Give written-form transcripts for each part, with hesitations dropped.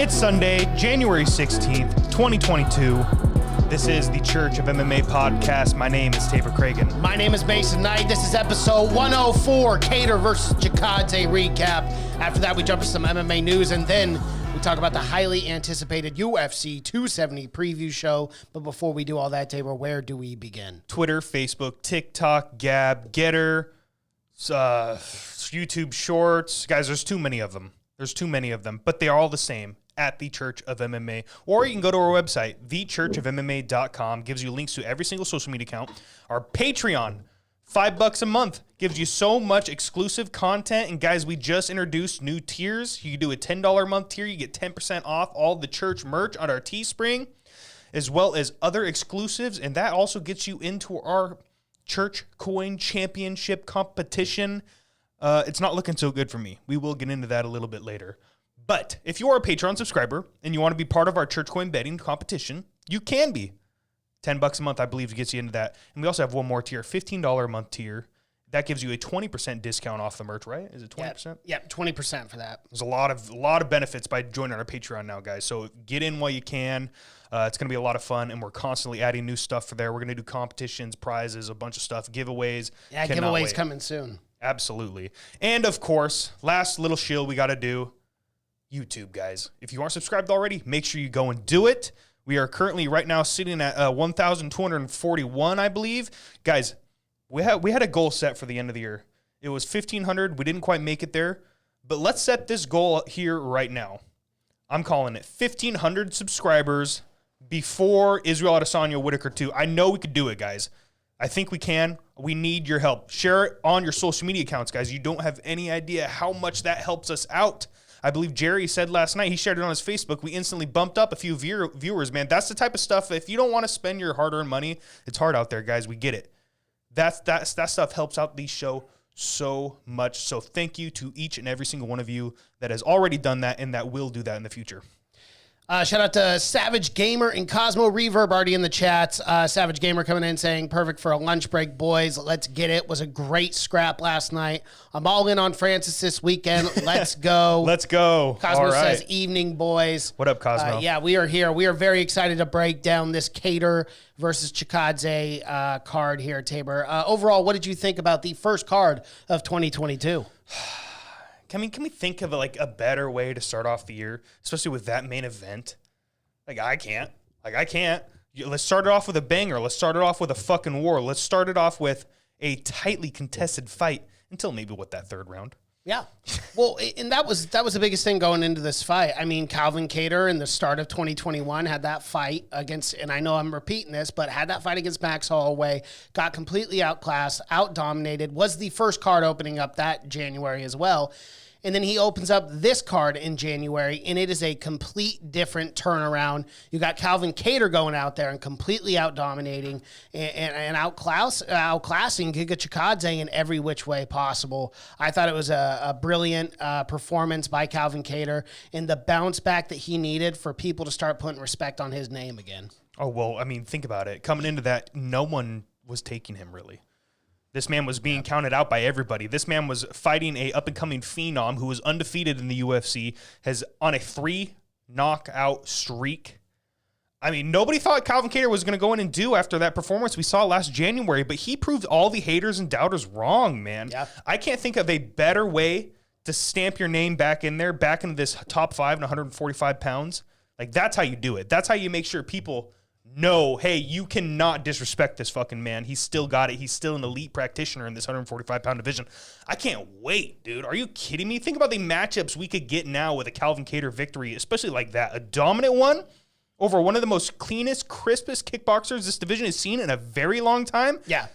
It's Sunday, January 16th, 2022. This is the Church of MMA podcast. My name is Tabor Cragen. My name is Mason Knight. This is episode 104, Kattar versus Chikadze recap. After that, we jump to some MMA news, and then we talk about the highly anticipated UFC 270 preview show. But before we do all that, Tabor, where do we begin? Twitter, Facebook, TikTok, Gab, Getter, YouTube Shorts. Guys, there's too many of them. But they are all the same. At the Church of MMA, or you can go to our website, thechurchofmma.com. Gives you links to every single social media account. Our Patreon, $5 a month, gives you so much exclusive content. And guys, we just introduced new tiers. You can do a $10 a month tier. You get 10% off all the church merch on our Teespring, as well as other exclusives. And that also gets you into our Church Coin Championship competition. It's not looking so good for me. We will get into that a little bit later. But if you are a Patreon subscriber and you want to be part of our Church Coin betting competition, you can be. $10 a month, I believe, gets you into that. And we also have one more tier, $15 a month tier. That gives you a 20% discount off the merch, right? Is it 20%? Yeah, 20% for that. There's a lot of benefits by joining our Patreon now, guys. So get in while you can. It's going to be a lot of fun, and we're constantly adding new stuff for there. We're going to do competitions, prizes, a bunch of stuff, giveaways. Yeah, giveaways coming soon. Absolutely. And, of course, last little shield we got to do. YouTube, guys. If you aren't subscribed already, make sure you go and do it. We are currently right now sitting at 1,241, I believe. Guys, we had a goal set for the end of the year. It was 1,500. We didn't quite make it there, but let's set this goal here right now. I'm calling it 1,500 subscribers before Israel Adesanya Whitaker 2. I know we could do it, guys. I think we can. We need your help. Share it on your social media accounts, guys. You don't have any idea how much that helps us out. I believe Jerry said last night, he shared it on his Facebook, we instantly bumped up a few viewers, man. That's the type of stuff, if you don't want to spend your hard-earned money, it's hard out there, guys. We get it. That stuff helps out the show so much. So thank you to each and every single one of you that has already done that and that will do that in the future. Shout out to Savage Gamer and Cosmo Reverb already in the chats. Savage Gamer coming in saying, perfect for a lunch break, boys. Let's get it. Was a great scrap last night. I'm all in on Francis this weekend. Let's go. Let's go. Cosmo says, evening, boys. What up, Cosmo? Yeah, we are here. We are very excited to break down this Kattar versus Chikadze card here, Tabor. Overall, what did you think about the first card of 2022? Can we think of a better way to start off the year, especially with that main event? I can't. Let's start it off with a banger. Let's start it off with a fucking war. Let's start it off with a tightly contested fight until maybe that third round. Yeah. Well, and that was the biggest thing going into this fight. I mean, Calvin Kattar in the start of 2021 had that fight against, and I know I'm repeating this, but had that fight against Max Holloway, got completely outclassed, outdominated, was the first card opening up that January as well. And then he opens up this card in January, and it is a complete different turnaround. You got Calvin Kattar going out there and completely out-dominating and outclassing Giga Chikadze in every which way possible. I thought it was a brilliant performance by Calvin Kattar and the bounce back that he needed for people to start putting respect on his name again. Oh, well, I mean, think about it. Coming into that, no one was taking him, really. This man was being counted out by everybody. This man was fighting a up-and-coming phenom who was undefeated in the UFC, has on a 3-knockout streak. I mean, nobody thought Calvin Kattar was going to go in and do after that performance we saw last January, but he proved all the haters and doubters wrong, man. Yeah. I can't think of a better way to stamp your name back in there, back into this top 5 and 145 pounds. That's how you do it. That's how you make sure people no, hey, you cannot disrespect this fucking man. He's still got it. He's still an elite practitioner in this 145-pound division. I can't wait, dude. Are you kidding me? Think about the matchups we could get now with a Calvin Kattar victory, especially like that. A dominant one over one of the most cleanest, crispest kickboxers this division has seen in a very long time. Yeah.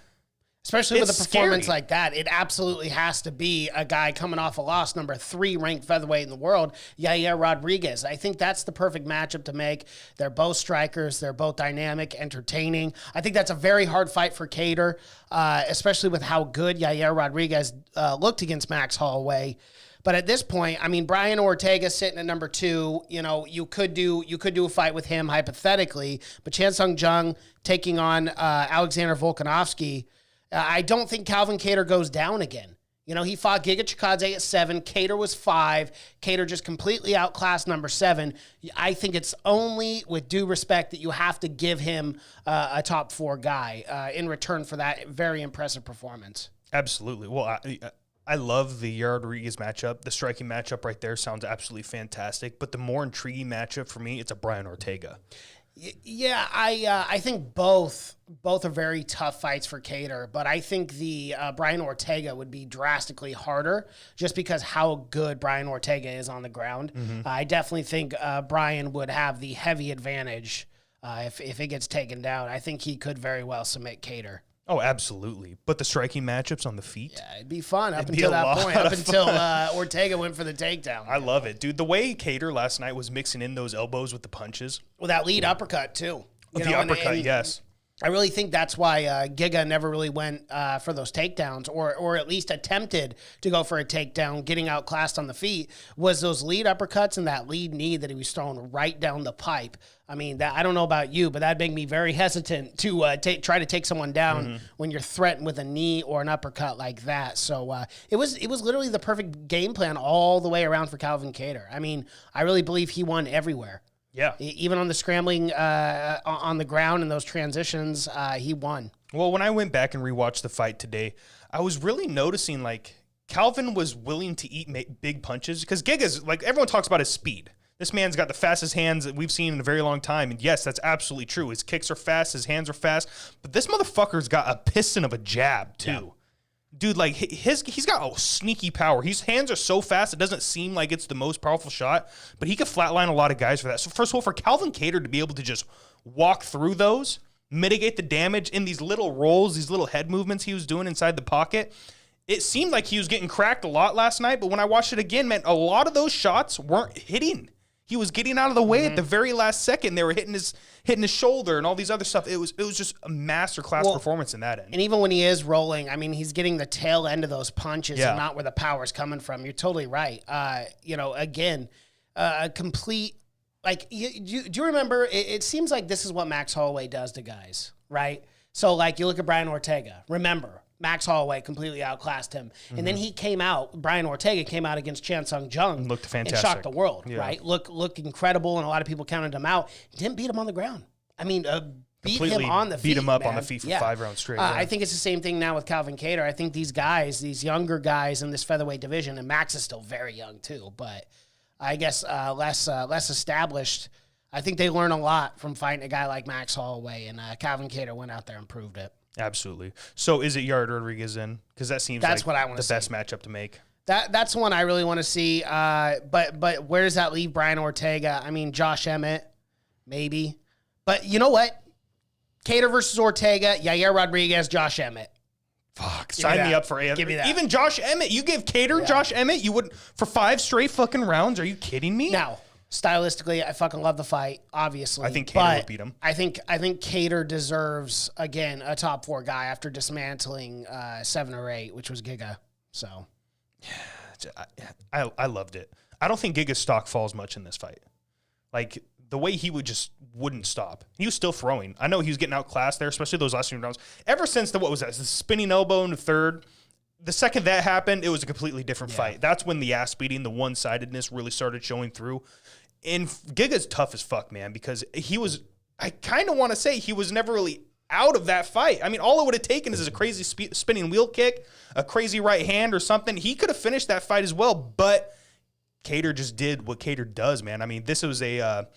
Especially with a performance scary. like that, it absolutely has to be a guy coming off a loss, number 3 ranked featherweight in the world, Yair Rodriguez. I think that's the perfect matchup to make. They're both strikers. They're both dynamic, entertaining. I think that's a very hard fight for Kattar, especially with how good Yair Rodriguez looked against Max Holloway. But at this point, I mean, Brian Ortega sitting at number 2. You know, you could do a fight with him hypothetically, but Chan Sung Jung taking on Alexander Volkanovski. I don't think Calvin Kattar goes down again. You know, he fought Giga Chikadze at 7. Kattar was 5. Kattar just completely outclassed number 7. I think it's only with due respect that you have to give him a top 4 guy in return for that very impressive performance. Absolutely. Well, I love the Yair Rodriguez matchup. The striking matchup right there sounds absolutely fantastic. But the more intriguing matchup for me, it's a Brian Ortega. Yeah, I think both are very tough fights for Kattar, but I think the Brian Ortega would be drastically harder just because how good Brian Ortega is on the ground. I definitely think Brian would have the heavy advantage if it gets taken down. I think he could very well submit Kattar. Oh, absolutely. But the striking matchups on the feet? Yeah, it'd be fun up until that point, up until Ortega went for the takedown. I love it. Dude, the way Kattar last night was mixing in those elbows with the punches. Well, that lead uppercut, too. Uppercut, yes. I really think that's why Giga never really went for those takedowns or at least attempted to go for a takedown, getting outclassed on the feet, was those lead uppercuts and that lead knee that he was throwing right down the pipe. I mean, I don't know about you, but that'd make me very hesitant to try to take someone down when you're threatened with a knee or an uppercut like that. So it was literally the perfect game plan all the way around for Calvin Kattar. I mean, I really believe he won everywhere. Yeah. Even on the scrambling on the ground and those transitions, he won. Well, when I went back and rewatched the fight today, I was really noticing, like, Calvin was willing to eat big punches because Giga's, like, everyone talks about his speed. This man's got the fastest hands that we've seen in a very long time. And yes, that's absolutely true. His kicks are fast. His hands are fast. But this motherfucker's got a piston of a jab, too. Yeah. Dude, like, he's got a sneaky power. His hands are so fast, it doesn't seem like it's the most powerful shot, but he could flatline a lot of guys for that. So, first of all, for Calvin Kattar to be able to just walk through those, mitigate the damage in these little rolls, these little head movements he was doing inside the pocket, it seemed like he was getting cracked a lot last night, but when I watched it again, man, a lot of those shots weren't hitting. He was getting out of the way at the very last second. They were hitting his shoulder and all these other stuff. It was just a masterclass performance in that end. And even when he is rolling, I mean, he's getting the tail end of those punches and not where the power's coming from. You're totally right. Again, a complete, like, do you remember, it seems like this is what Max Holloway does to guys, right? So, like, you look at Brian Ortega. Remember, Max Holloway completely outclassed him. And then Brian Ortega came out against Chan Sung Jung. Looked fantastic. And shocked the world, right? Looked incredible, and a lot of people counted him out. Didn't beat him on the ground. I mean, beat him on the feet. Beat him up man. on the feet for 5 rounds straight. I think it's the same thing now with Calvin Kattar. I think these guys, these younger guys in this featherweight division, and Max is still very young too, but I guess less established. I think they learn a lot from fighting a guy like Max Holloway, and Calvin Kattar went out there and proved it. Absolutely. So is it Yair Rodriguez in? Because that seems like what I want the best matchup to make. That's one I really want to see. But where does that leave Brian Ortega? I mean, Josh Emmett, maybe. But you know what? Kattar versus Ortega, Yair Rodriguez, Josh Emmett. Fuck, sign me up for it. Give me that. Even Josh Emmett. You give Kattar Josh Emmett, you would for 5 straight fucking rounds. Are you kidding me? Now, stylistically, I fucking love the fight, obviously. I think Kattar would beat him. I think Kattar deserves, again, a top 4 guy after dismantling 7 or 8, which was Giga. So, I loved it. I don't think Giga's stock falls much in this fight. Like, the way he wouldn't stop. He was still throwing. I know he was getting outclassed there, especially those last 2 rounds. Ever since the spinning elbow in the third, the second that happened, it was a completely different fight. That's when the ass beating, the one-sidedness really started showing through. And Giga's tough as fuck, man, because I kind of want to say he was never really out of that fight. I mean, all it would have taken is a crazy spinning wheel kick, a crazy right hand or something. He could have finished that fight as well, but Kattar just did what Kattar does, man. I mean, this was a,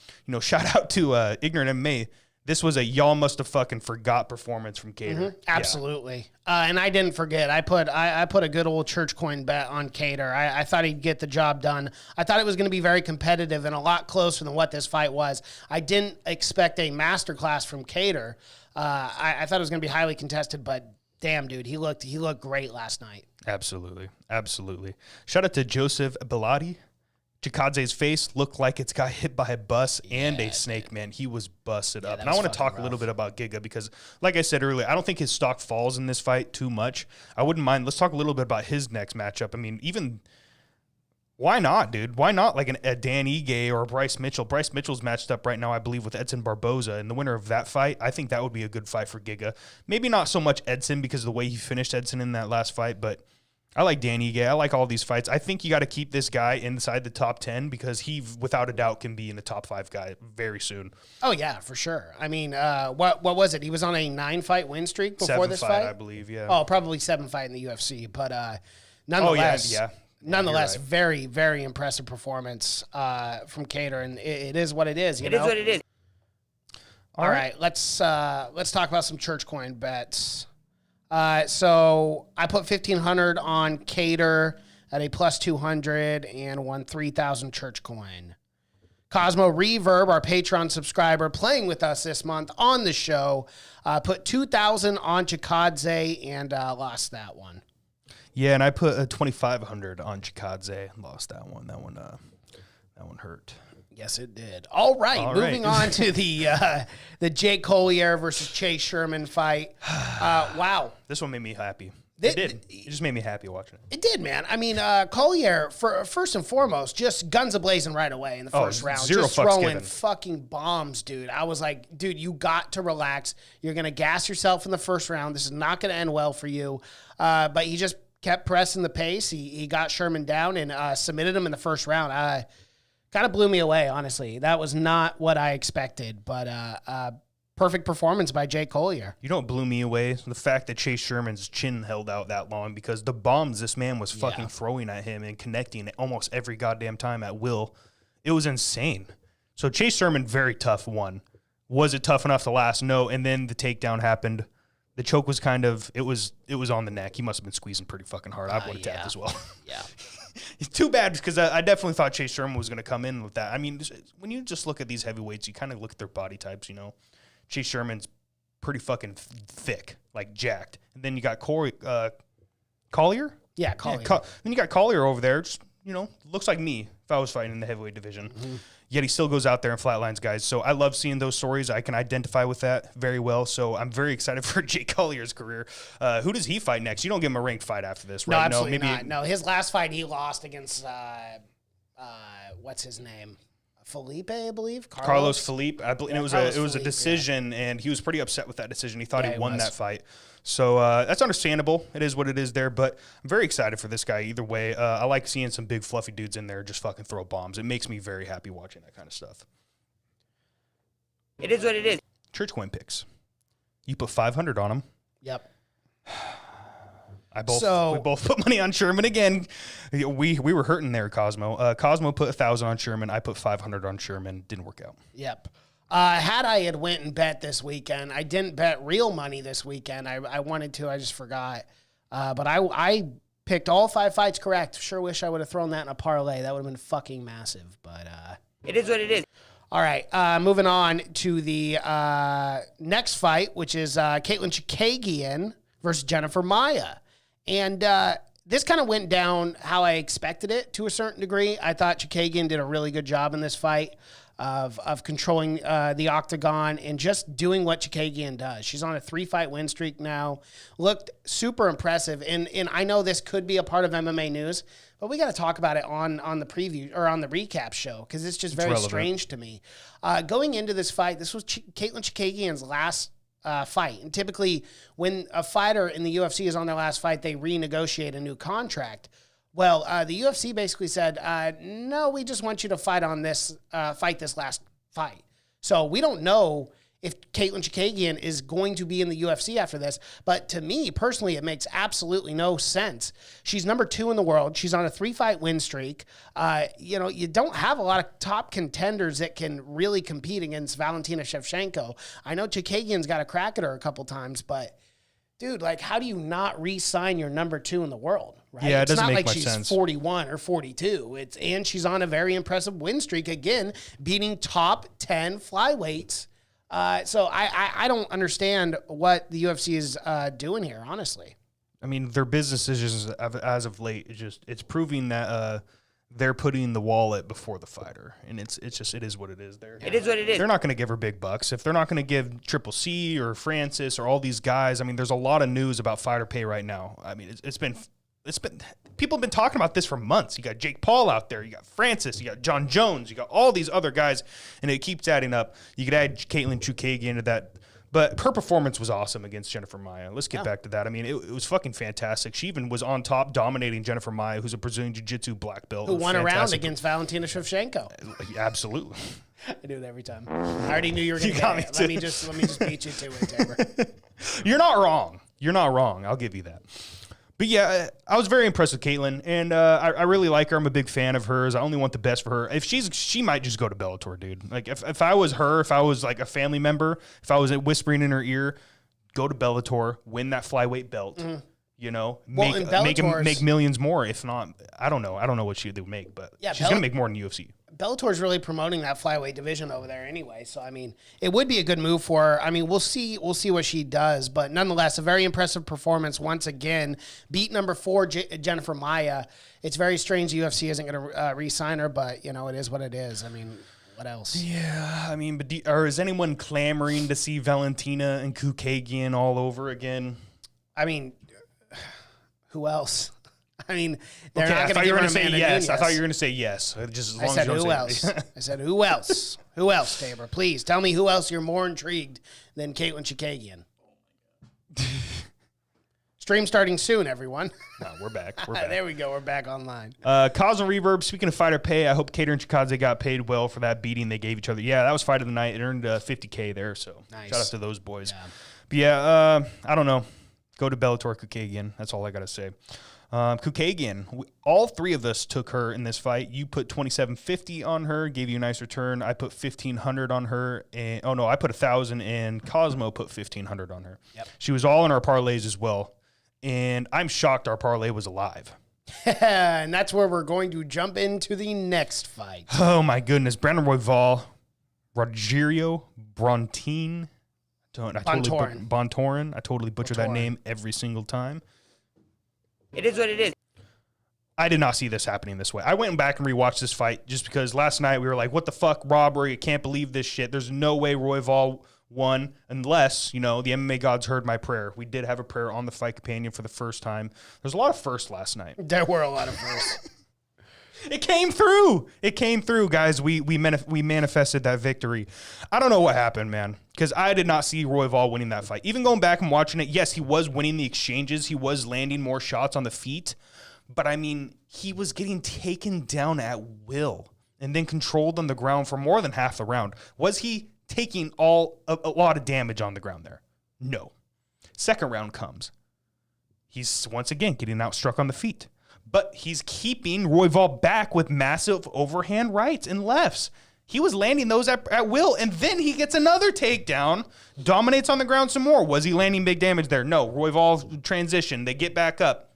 shout out to Ignorant MMA. This was a y'all must have fucking forgot performance from Kattar. Absolutely. And I didn't forget. I put a good old church coin bet on Kattar. I thought he'd get the job done. I thought it was going to be very competitive and a lot closer than what this fight was. I didn't expect a masterclass from Kattar. I thought it was going to be highly contested, but damn, dude, he looked great last night. Absolutely. Shout out to Joseph Bellotti. Chikadze's face looked like it's got hit by a bus and a snake, man. He was busted up. And I want to talk a little bit about Giga because, like I said earlier, I don't think his stock falls in this fight too much. I wouldn't mind. Let's talk a little bit about his next matchup. I mean, even why not, dude? Why not like a Dan Ige or a Bryce Mitchell? Bryce Mitchell's matched up right now, I believe, with Edson Barboza. And the winner of that fight, I think that would be a good fight for Giga. Maybe not so much Edson because of the way he finished Edson in that last fight, but I like Danny Ige. I like all these fights. I think you got to keep this guy inside the top 10 because he, without a doubt, can be in the top 5 guy very soon. Oh, yeah, for sure. I mean, what was it? He was on a 9-fight win streak before this fight? I believe, yeah. Oh, probably 7-fight in the UFC. But nonetheless, nonetheless, very, very impressive performance from Kattar. And it is what it is, you know? It is what it is. All right, let's talk about some church coin bets. So I put 1,500 on Kattar at a plus 200 and won 3,000 church coin. Cosmo Reverb, our Patreon subscriber, playing with us this month on the show, put 2,000 on Chikadze and lost that one. Yeah, and I put 2,500 on Chikadze and lost that one. That one hurt. Yes, it did. All right, moving on to the Jake Holier versus Chase Sherman fight. Wow. This one made me happy. It did. It just made me happy watching it. It did, man. I mean, Collier, first and foremost, just guns a-blazing right away in the first round. Just throwing fucking bombs, dude. I was like, dude, you got to relax. You're going to gas yourself in the first round. This is not going to end well for you. But he just kept pressing the pace. He got Sherman down and submitted him in the first round. Kind of blew me away, honestly. That was not what I expected, but perfect performance by Jake Collier. You know what blew me away? The fact that Chase Sherman's chin held out that long because the bombs this man was fucking throwing at him and connecting almost every goddamn time at will. It was insane. So Chase Sherman, very tough one. Was it tough enough to last? No. And then the takedown happened. The choke was kind of, it was on the neck. He must have been squeezing pretty fucking hard. I would have tapped as well. Yeah. It's too bad because I definitely thought Chase Sherman was going to come in with that. I mean, when you just look at these heavyweights, you kind of look at their body types, you know. Chase Sherman's pretty fucking thick, like jacked. And then you got Collier? Yeah, Collier. Then you got Collier over there, just, you know, looks like me if I was fighting in the heavyweight division. Mm-hmm. Yet he still goes out there and flatlines guys. So I love seeing those stories. I can identify with that very well. So I'm very excited for Jake Collier's career. Who does he fight next? You don't give him a ranked fight after this, right? No, absolutely not. No, his last fight he lost against, what's his name? Felipe, I believe. Carlos Felipe. And it was a decision, and he was pretty upset with that decision. He thought he won that fight. So that's understandable. It is what it is there, but I'm very excited for this guy either way. I like seeing some big fluffy dudes in there just fucking throw bombs. It makes me very happy watching that kind of stuff. It is what it is. Church coin picks. You put 500 on him. Yep. We both put money on Sherman again. We were hurting there, Cosmo. Cosmo put 1,000 on Sherman. I put 500 on Sherman. Didn't work out. Yep. Had I had went and bet this weekend, I didn't bet real money this weekend. I wanted to. I just forgot. But I picked all 5 fights correct. Sure wish I would have thrown that in a parlay. That would have been fucking massive. But it is what it is. All right. Moving on to the next fight, which is Katlyn Chikadze versus Jennifer Maia. And this kind of went down how I expected it to a certain degree. I thought Chikadze did a really good job in this fight of controlling the octagon and just doing what Chikadze does. She's on a 3-fight win streak now. Looked super impressive. And I know this could be a part of MMA news, but we got to talk about it on the preview or on the recap show because it's just very strange to me. Going into this fight, this was Katlyn Chikadze's last fight. And typically when a fighter in the UFC is on their last fight, they renegotiate a new contract. Well, the UFC basically said, no, we just want you to fight on this, fight this last fight. So we don't know if Katlyn Chikadze is going to be in the UFC after this. But to me, personally, it makes absolutely no sense. She's number 2 in the world. She's on a 3-fight win streak. You know, you don't have a lot of top contenders that can really compete against Valentina Shevchenko. I know Chikadze's got a crack at her a couple times, but dude, like, how do you not re-sign your number 2 in the world? Right? Yeah, it doesn't make It's much not like she's sense. 41 or 42. And she's on a very impressive win streak again, beating top 10 flyweights. So I don't understand what the UFC is doing here, honestly. I mean, their business decisions as of late, it's proving that they're putting the wallet before the fighter, and it is what it is. It is what it is. They're not going to give her big bucks if they're not going to give Triple C or Francis or all these guys. I mean, there's a lot of news about fighter pay right now. I mean, it's been people have been talking about this for months. You got Jake Paul out there, you got Francis, you got John Jones, you got all these other guys, and it keeps adding up. You could add Katlyn Chikadze into that But her performance was awesome against Jennifer Maia. Let's get back to that. I mean, it was fucking fantastic. She even was on top dominating Jennifer Maia, who's a Brazilian Jiu-Jitsu black belt. Who won a round against Valentina Shevchenko. Absolutely. I do it every time. I already knew you were going to got me Let me just beat you to it, Tabor. You're not wrong. You're not wrong. I'll give you that. But yeah, I was very impressed with Caitlin, and I really like her. I'm a big fan of hers. I only want the best for her. If she might just go to Bellator, dude. Like if I was her, if I was like a family member, if I was whispering in her ear, go to Bellator, win that flyweight belt. You know, make millions more. If not, I don't know. I don't know what she would make, but she's gonna make more than UFC. Bellator's really promoting that flyweight division over there anyway. So, I mean, it would be a good move for her. I mean, we'll see what she does. But nonetheless, a very impressive performance once again. Beat number 4, Jennifer Maia. It's very strange UFC isn't going to re-sign her, but, you know, it is what it is. I mean, what else? Yeah, I mean, but is anyone clamoring to see Valentina and Kukagian all over again? I mean, who else? I mean, they're okay, not I thought you were going to say yes. I thought you were going to say yes. Just as long I said as you who don't else? say I said who else? Who else, Tabor? Please tell me who else you're more intrigued than Caitlin Chikagian. Stream starting soon, everyone. No, we're back. We're back. There we go. We're back online. Cause and Reverb, speaking of fighter pay, I hope Kattar and Chikadze got paid well for that beating they gave each other. Yeah, that was fight of the night. It earned $50K there, so nice. Shout out to those boys. Yeah. But yeah, I don't know. Go to Bellator Kukagian. That's all I got to say. Kukagian, all three of us took her in this fight. You put $2,750 on her, gave you a nice return. I put $1,500 on her, and I put $1,000, and Cosmo put $1,500 on her. Yep. She was all in our parlays as well, and I'm shocked our parlay was alive. And that's where we're going to jump into the next fight. Oh my goodness, Brandon Royval, Rogerio Brontin, Bontorin. I totally butcher that name every single time. It is what it is. I did not see this happening this way. I went back and rewatched this fight just because last night we were like, what the fuck, robbery? I can't believe this shit. There's no way Royval won unless, the MMA gods heard my prayer. We did have a prayer on the Fight Companion for the first time. There's a lot of firsts last night. There were a lot of firsts. It came through. It came through, guys. We manifested that victory. I don't know what happened, man, because I did not see Royval winning that fight. Even going back and watching it, yes, he was winning the exchanges. He was landing more shots on the feet. But, I mean, he was getting taken down at will and then controlled on the ground for more than half the round. Was he taking a lot of damage on the ground there? No. Second round comes. He's, once again, getting outstruck on the feet. But he's keeping Royval back with massive overhand rights and lefts. He was landing those at will, and then he gets another takedown, dominates on the ground some more. Was he landing big damage there? No. Royval transition. They get back up.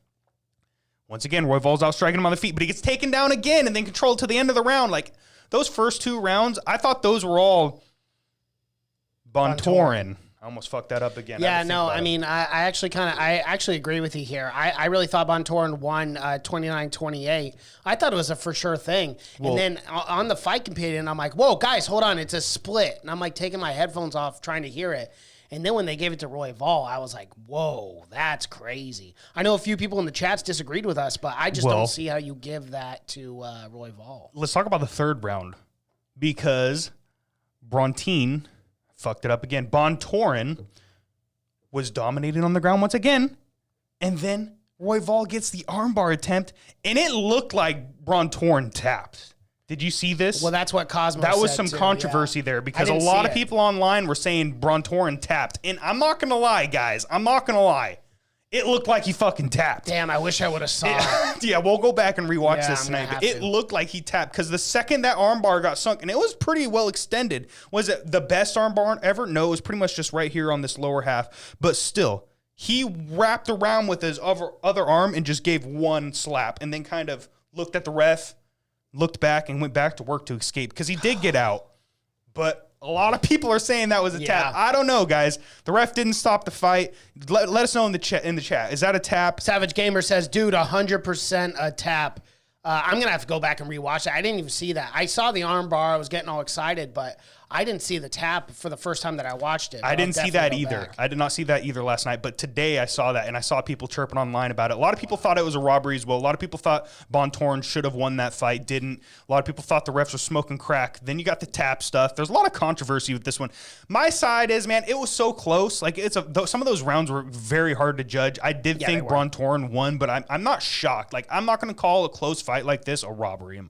Once again, Royval's outstriking him on the feet, but he gets taken down again and then controlled to the end of the round. Like, those first two rounds, I thought those were all Bontorin. I almost fucked that up again. Yeah, no, I mean, I actually agree with you here. I really thought Bontorin won 29-28. I thought it was a for sure thing. And then on the Fight Companion, I'm like, whoa, guys, hold on, it's a split. And I'm like taking my headphones off trying to hear it. And then when they gave it to Royval, I was like, whoa, that's crazy. I know a few people in the chats disagreed with us, but I just don't see how you give that to Royval. Let's talk about the third round because Brontin fucked it up again. Bontorin was dominating on the ground once again, and then Royval gets the armbar attempt, and it looked like Bontorin tapped. Did you see this? Well, that's what Cosmo said. That was some controversy there because a lot of people online were saying Bontorin tapped, and I'm not going to lie, guys. I'm not going to lie. It looked like he fucking tapped. Damn, I wish I would have saw it. Yeah, we'll go back and rewatch this tonight. But it looked like he tapped because the second that armbar got sunk, and it was pretty well extended. Was it the best armbar ever? No, it was pretty much just right here on this lower half. But still, he wrapped around with his other arm and just gave one slap and then kind of looked at the ref, looked back, and went back to work to escape because he did get out. But a lot of people are saying that was a tap. I don't know, guys. The ref didn't stop the fight. Let us know in the chat. Is that a tap? Savage Gamer says, dude, 100% a tap. I'm going to have to go back and rewatch it. I didn't even see that. I saw the arm bar. I was getting all excited, but I didn't see the tap for the first time that I watched it. I didn't see that either. Back. I did not see that either last night. But today I saw that, and I saw people chirping online about it. A lot of people thought it was a robbery as well. A lot of people thought Bontorn should have won that fight, didn't. A lot of people thought the refs were smoking crack. Then you got the tap stuff. There's a lot of controversy with this one. My side is, man, it was so close. Like some of those rounds were very hard to judge. I did think Bontorn won, but I'm not shocked. Like, I'm not going to call a close fight like this a robbery.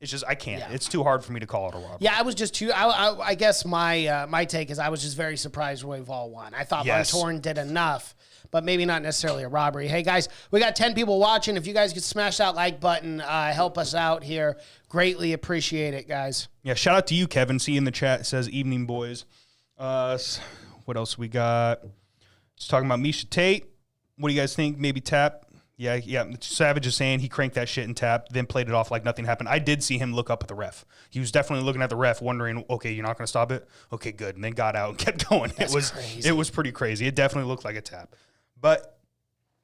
It's just, I can't. Yeah. It's too hard for me to call it a robbery. Yeah, I was just I guess my take is I was just very surprised Royval won. I thought Bontorn did enough, but maybe not necessarily a robbery. Hey, guys, we got 10 people watching. If you guys could smash that like button, help us out here. Greatly appreciate it, guys. Yeah, shout out to you, Kevin. See you in the chat. It says, evening, boys. What else we got? Just talking about Miesha Tate. What do you guys think? Maybe tap? Yeah. Savage is saying he cranked that shit and tapped, then played it off like nothing happened. I did see him look up at the ref. He was definitely looking at the ref, wondering, okay, you're not going to stop it? Okay, good. And then got out and kept going. It was pretty crazy. It definitely looked like a tap. But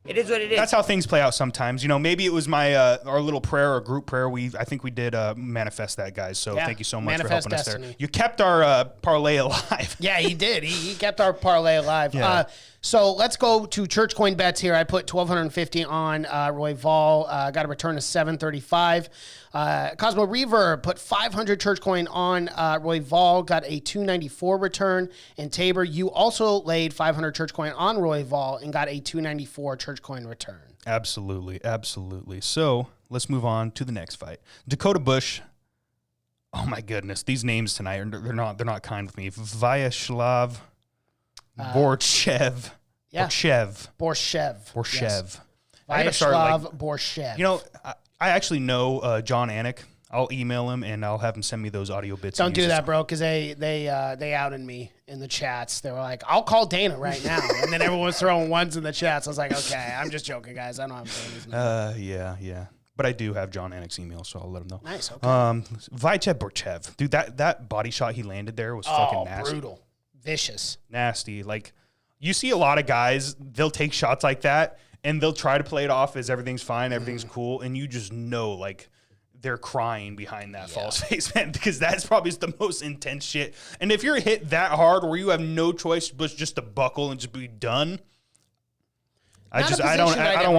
it is what it is. That's how things play out sometimes. You know, maybe it was my our little prayer or group prayer. I think we did manifest that, guys. So thank you so much for helping us there. You kept our parlay alive. Yeah, he did. He kept our parlay alive. Yeah. So let's go to church coin bets here. I put 1,250 on Royval. Got a return of 735. Cosmo Reaver put 500 church coin on Royval. Got a 294 return. And Tabor, you also laid 500 church coin on Royval and got a 294 church coin return. Absolutely. So let's move on to the next fight. Dakota Bush. Oh my goodness, these names tonight they're not kind with me. Vyacheslav Borchev. Borshev. Yes. Vyacheslav Borshev. You know, I actually know John Anik. I'll email him and I'll have him send me those audio bits. Don't do that, bro, because they outed me in the chats. They were like, "I'll call Dana right now," and then everyone was throwing ones in the chats. I was like, "Okay, I'm just joking, guys. I know I'm saying his name." Yeah. But I do have John Anik's email, so I'll let him know. Nice. Okay. Vyacheslav Borchev, dude, that body shot he landed there was fucking nasty. Brutal, vicious, nasty. Like, you see a lot of guys, they'll take shots like that and they'll try to play it off as everything's fine, everything's cool, and you just know, like, they're crying behind that false face, man, because that's probably the most intense shit. And if you're hit that hard where you have no choice but just to buckle and just be done, I don't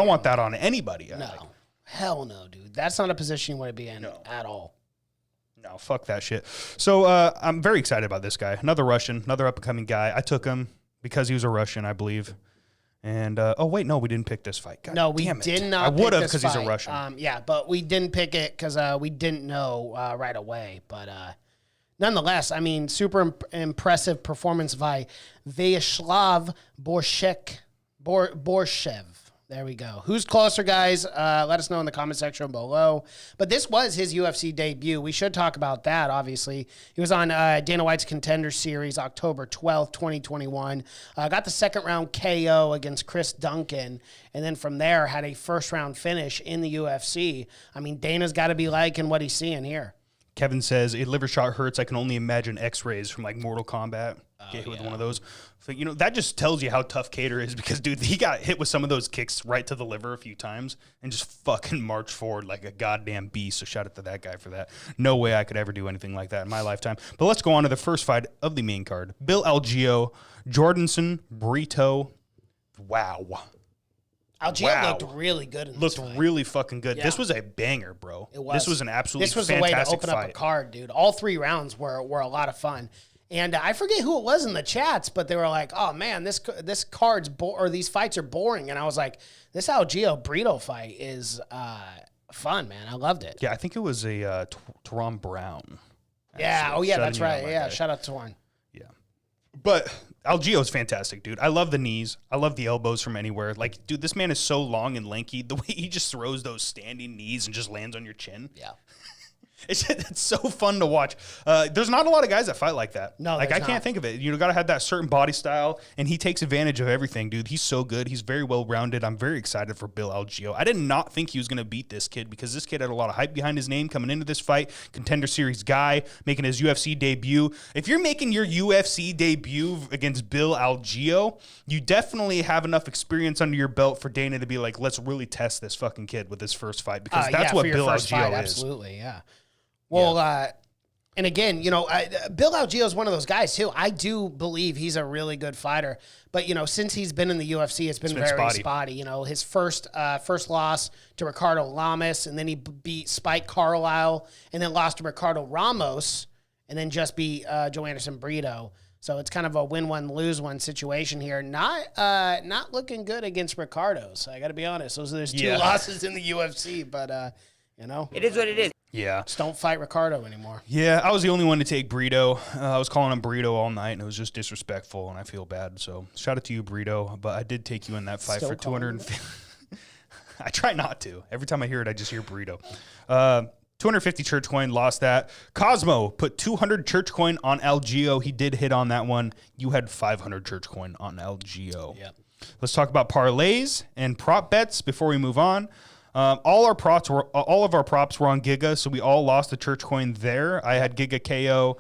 want that on anybody. No. Hell no, dude. That's not a position you want to be in at all. No, fuck that shit. So I'm very excited about this guy. Another Russian, another up-and-coming guy. I took him because he was a Russian, I believe. And, we didn't pick this fight. God, no, we did not. I would have because he's a Russian. But we didn't pick it because we didn't know right away. But nonetheless, I mean, super impressive performance by Vyacheslav Borshev. There we go. Who's closer, guys? Let us know in the comment section below. But this was his UFC debut. We should talk about that, obviously. He was on Dana White's Contender Series, October 12th, 2021. Got the second round KO against Chris Duncan. And then from there, had a first round finish in the UFC. I mean, Dana's got to be liking what he's seeing here. Kevin says, a liver shot hurts. I can only imagine x-rays from, like, Mortal Kombat. Get hit with one of those. So, you know, that just tells you how tough Kattar is because, dude, he got hit with some of those kicks right to the liver a few times and just fucking marched forward like a goddamn beast. So shout out to that guy for that. No way I could ever do anything like that in my lifetime. But let's go on to the first fight of the main card. Bill Algeo, Jordanson, Brito. Wow. Algeo looked really good in this fight. Really fucking good. Yeah. This was a banger, bro. It was. This was an absolutely fantastic fight. This was a way to open up a card, dude. All three rounds were a lot of fun. And I forget who it was in the chats, but they were like, "Oh man, this card's or these fights are boring." And I was like, "This Algeo Brito fight is fun, man. I loved it." Yeah, I think it was a Teron Brown. Yeah. Oh yeah, that's right. Yeah, shout out to Teron. Yeah, but Algeo's fantastic, dude. I love the knees. I love the elbows from anywhere. Like, dude, this man is so long and lanky. The way he just throws those standing knees and just lands on your chin. Yeah. It's so fun to watch. There's not a lot of guys that fight like that. No, like I can't think of it. You got to have that certain body style, and he takes advantage of everything, dude. He's so good. He's very well rounded. I'm very excited for Bill Algeo. I did not think he was going to beat this kid because this kid had a lot of hype behind his name coming into this fight. Contender Series guy making his UFC debut. If you're making your UFC debut against Bill Algeo, you definitely have enough experience under your belt for Dana to be like, let's really test this fucking kid with his first fight because that's what Bill Algeo is. Absolutely, yeah. Well, And again, Bill Algeo is one of those guys too. I do believe he's a really good fighter, but since he's been in the UFC, it's been very spotty. His first loss to Ricardo Lamas, and then he beat Spike Carlisle, and then lost to Ricardo Ramos, and then just beat Joe Anderson Brito. So it's kind of a win-one, lose-one situation here. Not looking good against Ricardo. So I got to be honest. There's two losses in the UFC, but It is what it is. Yeah. Just don't fight Ricardo anymore. Yeah, I was the only one to take Brito. I was calling him Brito all night, and it was just disrespectful, and I feel bad. So shout out to you, Brito. But I did take you in that fight Still for 250. I try not to. Every time I hear it, I just hear Brito. 250 church coin, lost that. Cosmo put 200 church coin on Algeo. He did hit on that one. You had 500 church coin on Algeo. Yep. Let's talk about parlays and prop bets before we move on. All of our props were on Giga, so we all lost the church coin there. I had Giga KO.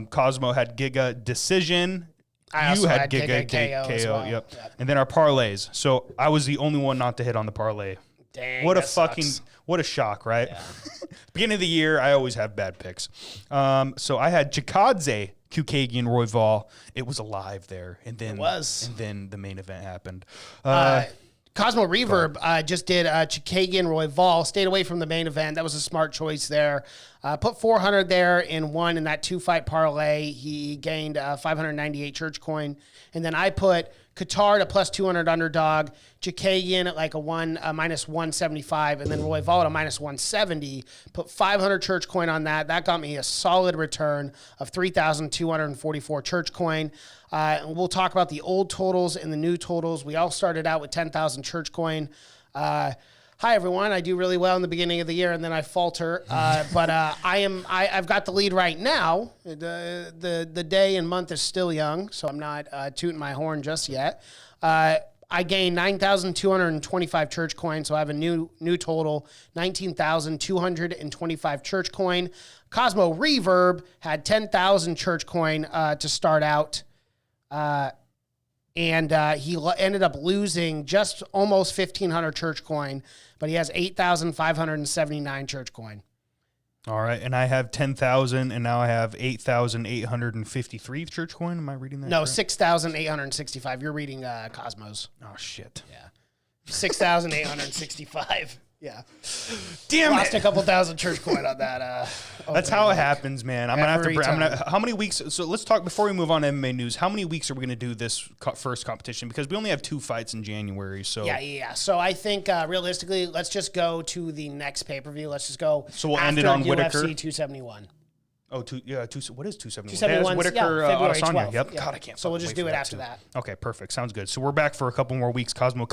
Cosmo had Giga decision. I also had Giga KO as well. Yep. And then our parlays. So I was the only one not to hit on the parlay. Dang, what a shock, right? Yeah. Beginning of the year, I always have bad picks. So I had Chikadze, Kukagian, Royval. It was alive there, and then the main event happened. Cosmo Reverb just did Chikadze Royval, stayed away from the main event. That was a smart choice there. Put 400 there and won in that 2-fight parlay. He gained 598 church coin. And then I put Kattar at a plus 200 underdog, Chikadze at like a minus 175, and then Royval at a minus 170. Put 500 church coin on that. That got me a solid return of 3,244 church coin. And we'll talk about the old totals and the new totals. We all started out with 10,000 church coin. Hi everyone. I do really well in the beginning of the year, and then I falter. But I've got the lead right now. The day and month is still young, so I'm not tooting my horn just yet. I gained 9,225 church coin, so I have a new total, 19,225 church coin. Cosmo Reverb had 10,000 church coin to start out. And he ended up losing just almost 1,500 church coin, but he has 8,579 church coin. All right, and I have 10,000, and now I have 8,853 church coin. Am I reading that? No, correct? 6,865. You're reading Cosmos. Oh, shit. Yeah. 6,865. Yeah. Damn Lost it. a couple thousand church coin on that. That's how it happens, man. I'm Every gonna time. how many weeks? So let's talk before we move on to MMA news. How many weeks are we gonna do this first competition? Because we only have 2 fights in January. So Yeah. So I think realistically, let's just go to the next pay-per-view. Let's just go. So we'll end it on UFC Whitaker. 271. Oh, what is 271? 271. Whitaker, February Adesanya. 12th. Yep. Yeah. God, I can't. So we'll fucking just wait do for it after too. that. Okay, perfect. Sounds good. So we're back for a couple more weeks. Cosmo.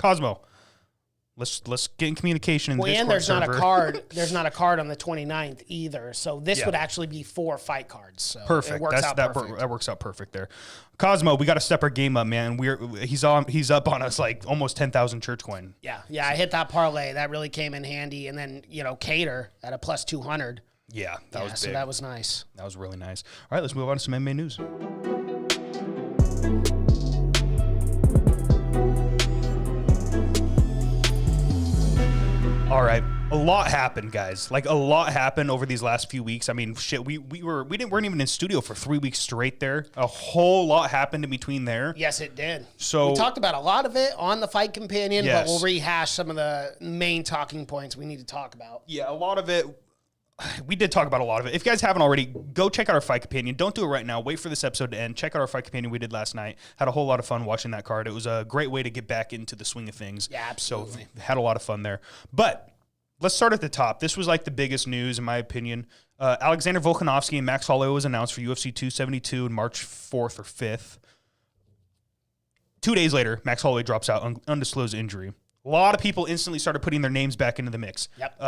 Let's get in communication in the Discord And there's not a server. card. There's not a card on the 29th either. So this Yeah. would actually be 4 fight cards. So Perfect. It works out perfect. That works out perfect there. Cosmo, we got to step our game up, man. He's up on us like almost 10,000 church coin. Yeah. I hit that parlay. That really came in handy. And then Kattar at a plus 200. Yeah, that was big. So that was nice. That was really nice. All right, let's move on to some MMA news. All right, a lot happened, guys. Like a lot happened over these last few weeks. I mean, shit, we weren't even in studio for 3 weeks straight there. A whole lot happened in between there. Yes, it did. So we talked about a lot of it on the Fight Companion, Yes. but we'll rehash some of the main talking points we need to talk about. Yeah, a lot of it. We did talk about a lot of it. If you guys haven't already, go check out our Fight Companion. Don't do it right now. Wait for this episode to end. Check out our Fight Companion we did last night. Had a whole lot of fun watching that card. It was a great way to get back into the swing of things. Yeah, absolutely. So had a lot of fun there. But let's start at the top. This was like the biggest news, in my opinion. Alexander Volkanovski and Max Holloway was announced for UFC 272 on March 4th or 5th. 2 days later, Max Holloway drops out, undisclosed injury. A lot of people instantly started putting their names back into the mix. Yep.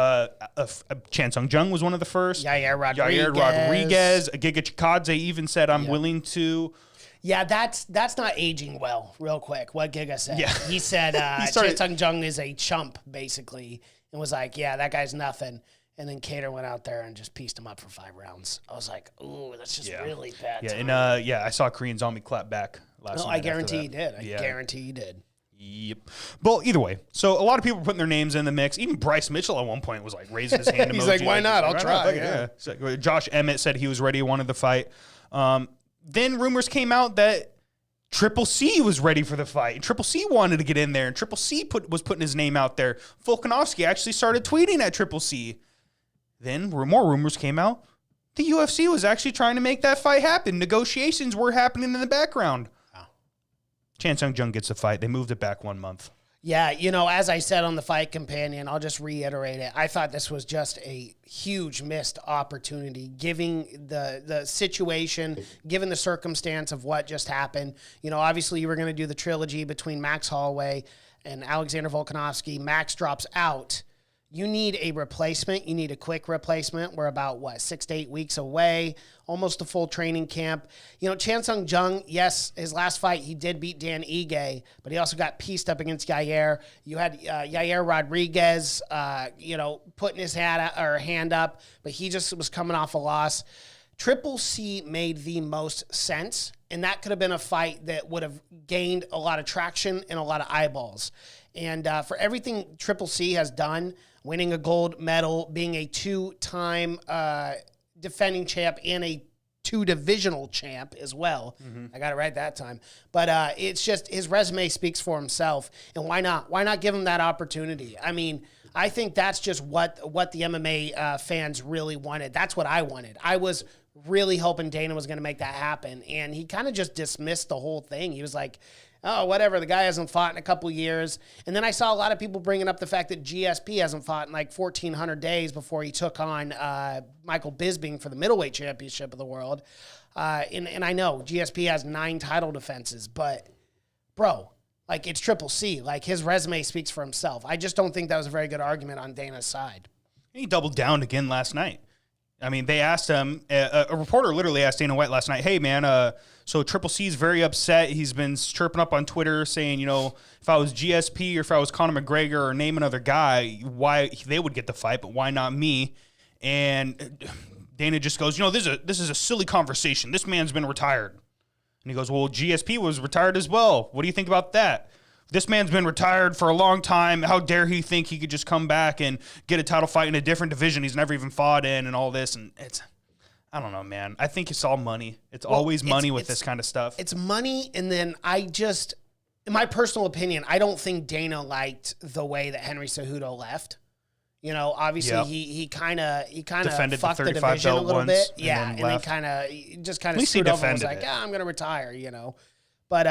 Chan Sung Jung was one of the first. Yair Rodriguez. Giga Chikadze even said, I'm willing to. Yeah, that's not aging well, real quick, what Giga said. Yeah. He said started- Chan Sung Jung is a chump, basically, and was like, yeah, that guy's nothing. And then Kattar went out there and just pieced him up for 5 rounds. I was like, ooh, that's just really bad. Yeah, and I saw Korean Zombie clap back last night. I guarantee he after did. that. I guarantee he did. Yep. But either way, so a lot of people were putting their names in the mix. Even Bryce Mitchell at one point was like raising his hand. He's emoji, like, why not? I'll try. Yeah. So, Josh Emmett said he was ready, wanted the fight. Then rumors came out that Triple C was ready for the fight. And Triple C wanted to get in there, and Triple C was putting his name out there. Volkanovski actually started tweeting at Triple C. Then more rumors came out. The UFC was actually trying to make that fight happen. Negotiations were happening in the background. Chan Sung Jung gets the fight. They moved it back 1 month. Yeah, as I said on the Fight Companion, I'll just reiterate it. I thought this was just a huge missed opportunity, given the situation, given the circumstance of what just happened. Obviously you were going to do the trilogy between Max Holloway and Alexander Volkanovski. Max drops out. You need a replacement. You need a quick replacement. We're about, 6 to 8 weeks away, almost a full training camp. Chan Sung Jung, yes, his last fight, he did beat Dan Ige, but he also got pieced up against Yair. You had Yair Rodriguez, putting his hand up, but he just was coming off a loss. Triple C made the most sense, and that could have been a fight that would have gained a lot of traction and a lot of eyeballs. And for everything Triple C has done, winning a gold medal, being a 2-time defending champ and a 2-divisional champ as well. Mm-hmm. I got it right that time. But it's just his resume speaks for himself. And why not? Why not give him that opportunity? I mean, I think that's just what the MMA fans really wanted. That's what I wanted. I was really hoping Dana was going to make that happen. And he kind of just dismissed the whole thing. He was like, oh, whatever, the guy hasn't fought in a couple years. And then I saw a lot of people bringing up the fact that GSP hasn't fought in like 1,400 days before he took on Michael Bisping for the middleweight championship of the world. And I know GSP has 9 title defenses, but, bro, like, it's Triple C. Like, his resume speaks for himself. I just don't think that was a very good argument on Dana's side. He doubled down again last night. I mean, they asked him, a reporter literally asked Dana White last night, hey, man, so Triple C's very upset. He's been chirping up on Twitter saying, if I was GSP or if I was Conor McGregor or name another guy, why they would get the fight, but why not me? And Dana just goes, this is a silly conversation. This man's been retired. And he goes, well, GSP was retired as well. What do you think about that? This man's been retired for a long time. How dare he think he could just come back and get a title fight in a different division he's never even fought in and all this? And I don't know, man. I think it's all money. It's always money with this kind of stuff. It's money, and then in my personal opinion, I don't think Dana liked the way that Henry Cejudo left. Obviously he kind of fucked the division a little bit. Yeah, and then kind of screwed over and was like, I'm going to retire, But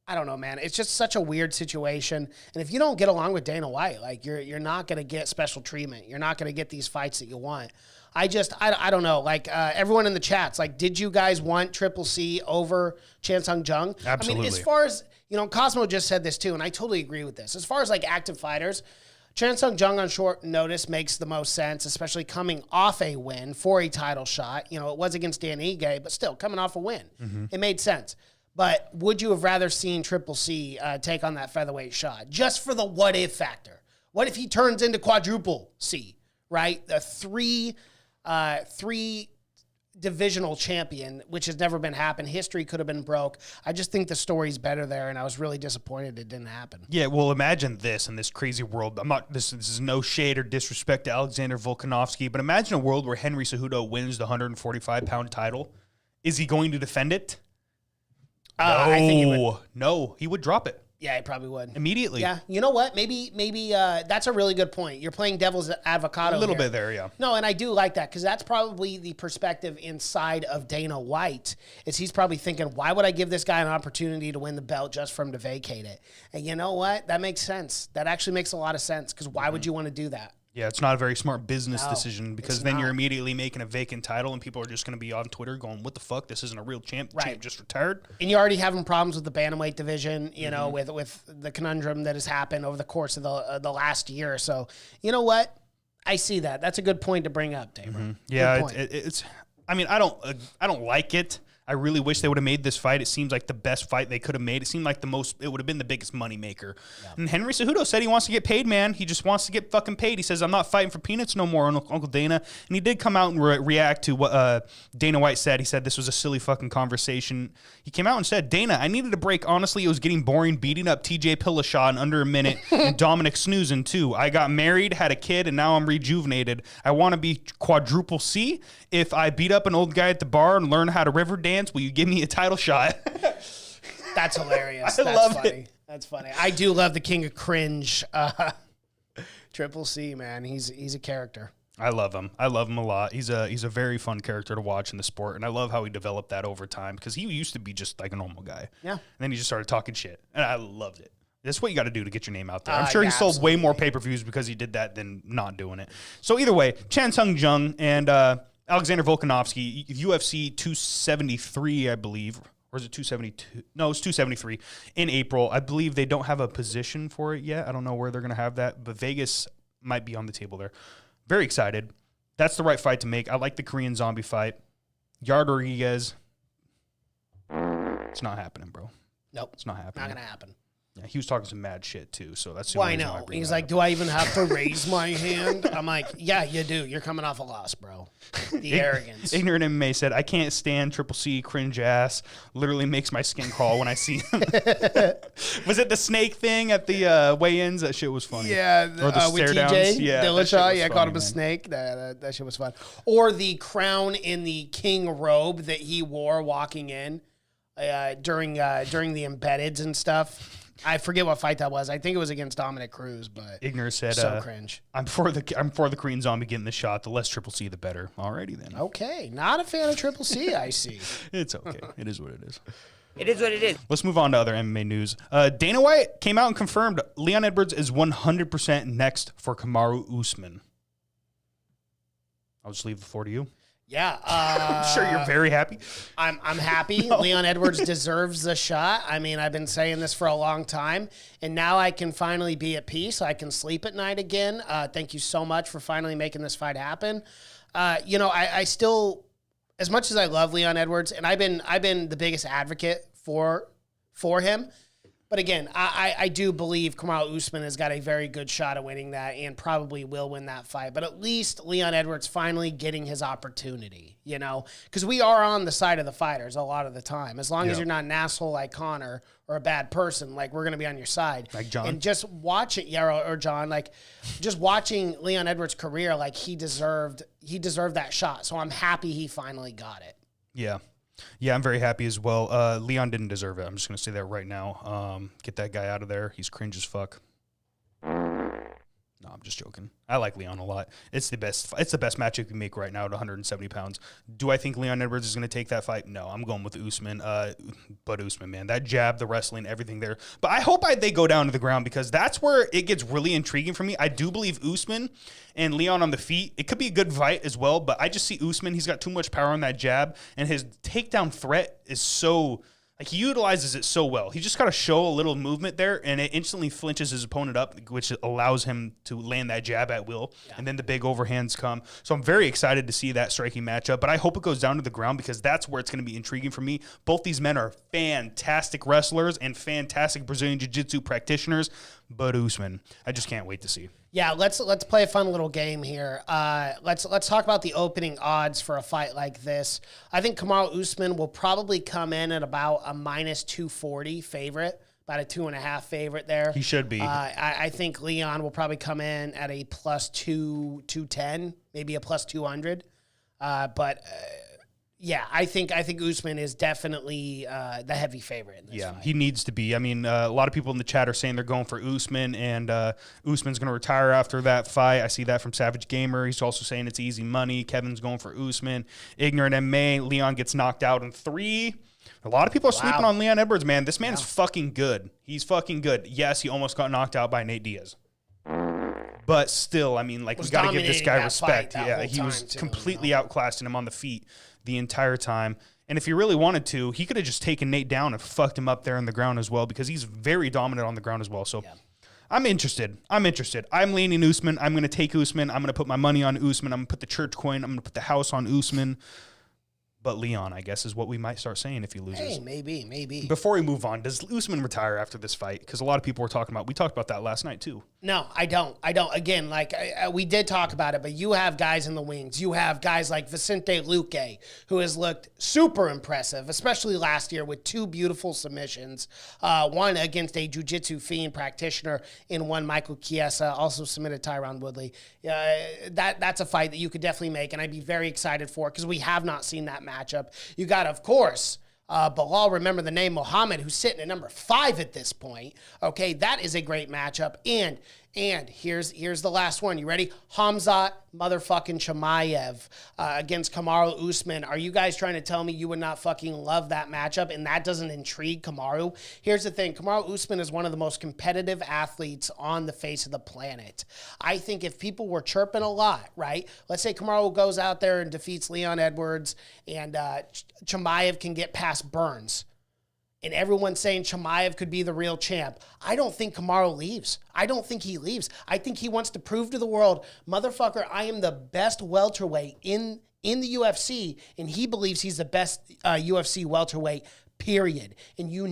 I don't know, man. It's just such a weird situation. And if you don't get along with Dana White, like you're not going to get special treatment. You're not going to get these fights that you want. I don't know. Like everyone in the chats, like, did you guys want Triple C over Chan Sung Jung? Absolutely. I mean, as far as, Cosmo just said this too, and I totally agree with this. As far as like active fighters, Chan Sung Jung on short notice makes the most sense, especially coming off a win for a title shot. It was against Dan Ige, but still coming off a win. Mm-hmm. It made sense. But would you have rather seen Triple C take on that featherweight shot just for the what if factor? What if he turns into quadruple C, right? The three divisional champion, which has never been happened. History could have been broke. I just think the story's better there, and I was really disappointed it didn't happen. Yeah, well, imagine this in this crazy world. This is no shade or disrespect to Alexander Volkanovski, but imagine a world where Henry Cejudo wins the 145-pound title. Is he going to defend it? I think he would. No, he would drop it. Yeah, he probably would. Immediately. Yeah. You know what? Maybe that's a really good point. You're playing devil's advocate a little bit there, yeah. No, and I do like that because that's probably the perspective inside of Dana White is he's probably thinking, why would I give this guy an opportunity to win the belt just for him to vacate it? And you know what? That makes sense. That actually makes a lot of sense because why would you want to do that? Yeah, it's not a very smart business decision because then you're immediately making a vacant title and people are just going to be on Twitter going, what the fuck? This isn't a real champ. Right. Champ just retired. And you're already having problems with the bantamweight division, with the conundrum that has happened over the course of the last year. So, you know what? I see that. That's a good point to bring up, Tamer. Mm-hmm. Yeah, it's. I mean, I don't like it. I really wish they would have made this fight. It seems like the best fight they could have made. It seemed like it would have been the biggest money maker. Yeah. And Henry Cejudo said he wants to get paid, man. He just wants to get fucking paid. He says, I'm not fighting for peanuts no more, Uncle Dana. And he did come out and react to what Dana White said. He said this was a silly fucking conversation. He came out and said, Dana, I needed a break. Honestly, it was getting boring beating up TJ Dillashaw in under a minute and Dominic snoozing too. I got married, had a kid, and now I'm rejuvenated. I want to be quadruple C. If I beat up an old guy at the bar and learn how to river dance, will you give me a title shot? That's hilarious. I That's love funny. it. That's funny. I do love the king of cringe. Triple C, man. He's a character. I love him. I love him a lot. He's a very fun character to watch in the sport, and I love how he developed that over time because he used to be just like a normal guy. Yeah. And then he just started talking shit, and I loved it. That's what you got to do to get your name out there. I'm sure yeah, he sold absolutely. way more pay-per-views because he did that than not doing it. So either way, Chan Sung Jung and Alexander Volkanovski, UFC 273, I believe. Or is it 272? No, it's 273 in April. I believe they don't have a position for it yet. I don't know where they're going to have that, but Vegas might be on the table there. Very excited. That's the right fight to make. I like the Korean Zombie fight. Yard Rodriguez. It's not happening, bro. Nope. It's not happening. Not going to happen. Yeah, he was talking some mad shit, too, so that's the Well, only I reason why know. bring He's that like, up. do I even have to raise my hand? I'm like, yeah, you do. You're coming off a loss, bro. The arrogance. Ignorant MMA said, I can't stand Triple C, cringe ass. Literally makes my skin crawl when I see him. Was it the snake thing at the weigh-ins? That shit was funny. Yeah, Or the with stare downs. TJ Yeah, that shit Dillashaw. was Yeah, I funny, called him a man. snake. That shit was fun. Or the crown in the king robe that he wore walking in during the embeddeds and stuff. I forget what fight that was. I think it was against Dominic Cruz, but Ignorant said, so cringe. I'm for the Korean Zombie getting the shot. The less Triple C, the better. Alrighty then. Okay, not a fan of Triple C, I see. It's okay. It is what it is. It is what it is. Let's move on to other MMA news. Dana White came out and confirmed Leon Edwards is 100% next for Kamaru Usman. I'll just leave the floor to you. Yeah. I'm sure you're very happy. I'm happy. No. Leon Edwards deserves the shot. I mean, I've been saying this for a long time, and now I can finally be at peace. I can sleep at night again. Thank you so much for finally making this fight happen. I still, as much as I love Leon Edwards, and I've been the biggest advocate for him. But again, I do believe Kamaru Usman has got a very good shot at winning that and probably will win that fight. But at least Leon Edwards finally getting his opportunity, because we are on the side of the fighters a lot of the time. As long as you're not an asshole like Connor or a bad person, like we're going to be on your side. Like John. And just watch it, or John, like just watching Leon Edwards' career, like he deserved that shot. So I'm happy he finally got it. Yeah. Yeah, I'm very happy as well. Leon didn't deserve it. I'm just going to say that right now. Get that guy out of there. He's cringe as fuck. No, I'm just joking. I like Leon a lot. It's the best matchup you can make right now at 170 pounds. Do I think Leon Edwards is going to take that fight? No, I'm going with Usman. But Usman, man, that jab, the wrestling, everything there. But I hope they go down to the ground because that's where it gets really intriguing for me. I do believe Usman and Leon on the feet, it could be a good fight as well. But I just see Usman. He's got too much power on that jab, and his takedown threat is so. Like, he utilizes it so well. He just got to show a little movement there, and it instantly flinches his opponent up, which allows him to land that jab at will, and then the big overhands come. So I'm very excited to see that striking matchup, but I hope it goes down to the ground because that's where it's going to be intriguing for me. Both these men are fantastic wrestlers and fantastic Brazilian Jiu-Jitsu practitioners, but Usman, I just can't wait to see. Yeah, let's play a fun little game here. Let's talk about the opening odds for a fight like this. I think Kamaru Usman will probably come in at about a minus 240 favorite, about a 2.5 favorite there. He should be. I think Leon will probably come in at a plus 210, maybe a plus 200. Yeah, I think Usman is definitely the heavy favorite in this fight. He needs to be. I mean, a lot of people in the chat are saying they're going for Usman, and Usman's going to retire after that fight. I see that from Savage Gamer. He's also saying it's easy money. Kevin's going for Usman. Ignorant MMA, Leon gets knocked out in 3. A lot of people are sleeping on Leon Edwards, man. This man is fucking good. He's fucking good. Yes, he almost got knocked out by Nate Diaz. But still, I mean, like, we got to give this guy respect. Yeah, he was completely outclassing him on the feet the entire time. And if he really wanted to, he could have just taken Nate down and fucked him up there on the ground as well because he's very dominant on the ground as well. So I'm interested. I'm leaning Usman. I'm going to take Usman. I'm going to put my money on Usman. I'm going to put the church coin. I'm going to put the house on Usman. But Leon, I guess, is what we might start saying if he loses. Hey, maybe. Before we move on, does Usman retire after this fight? Because a lot of people were talking about, we talked about that last night too. No, I don't. Again, we did talk about it, but you have guys in the wings. You have guys like Vicente Luque, who has looked super impressive, especially last year with 2 beautiful submissions. One against a jiu-jitsu fiend practitioner, and one Michael Chiesa, also submitted Tyron Woodley. That's a fight that you could definitely make, and I'd be very excited for because we have not seen that matchup. You got, of course, Bilal, remember the name Muhammad, who's sitting at number 5 at this point. Okay, that is a great matchup. And here's the last one. You ready? Khamzat motherfucking Chimaev against Kamaru Usman. Are you guys trying to tell me you would not fucking love that matchup and that doesn't intrigue Kamaru? Here's the thing. Kamaru Usman is one of the most competitive athletes on the face of the planet. I think if people were chirping a lot, right? Let's say Kamaru goes out there and defeats Leon Edwards and Chimaev can get past Burns. And everyone's saying Chimaev could be the real champ. I don't think Kamaru leaves. I don't think he leaves. I think he wants to prove to the world, motherfucker, I am the best welterweight in the UFC, and he believes he's the best UFC welterweight, period. And you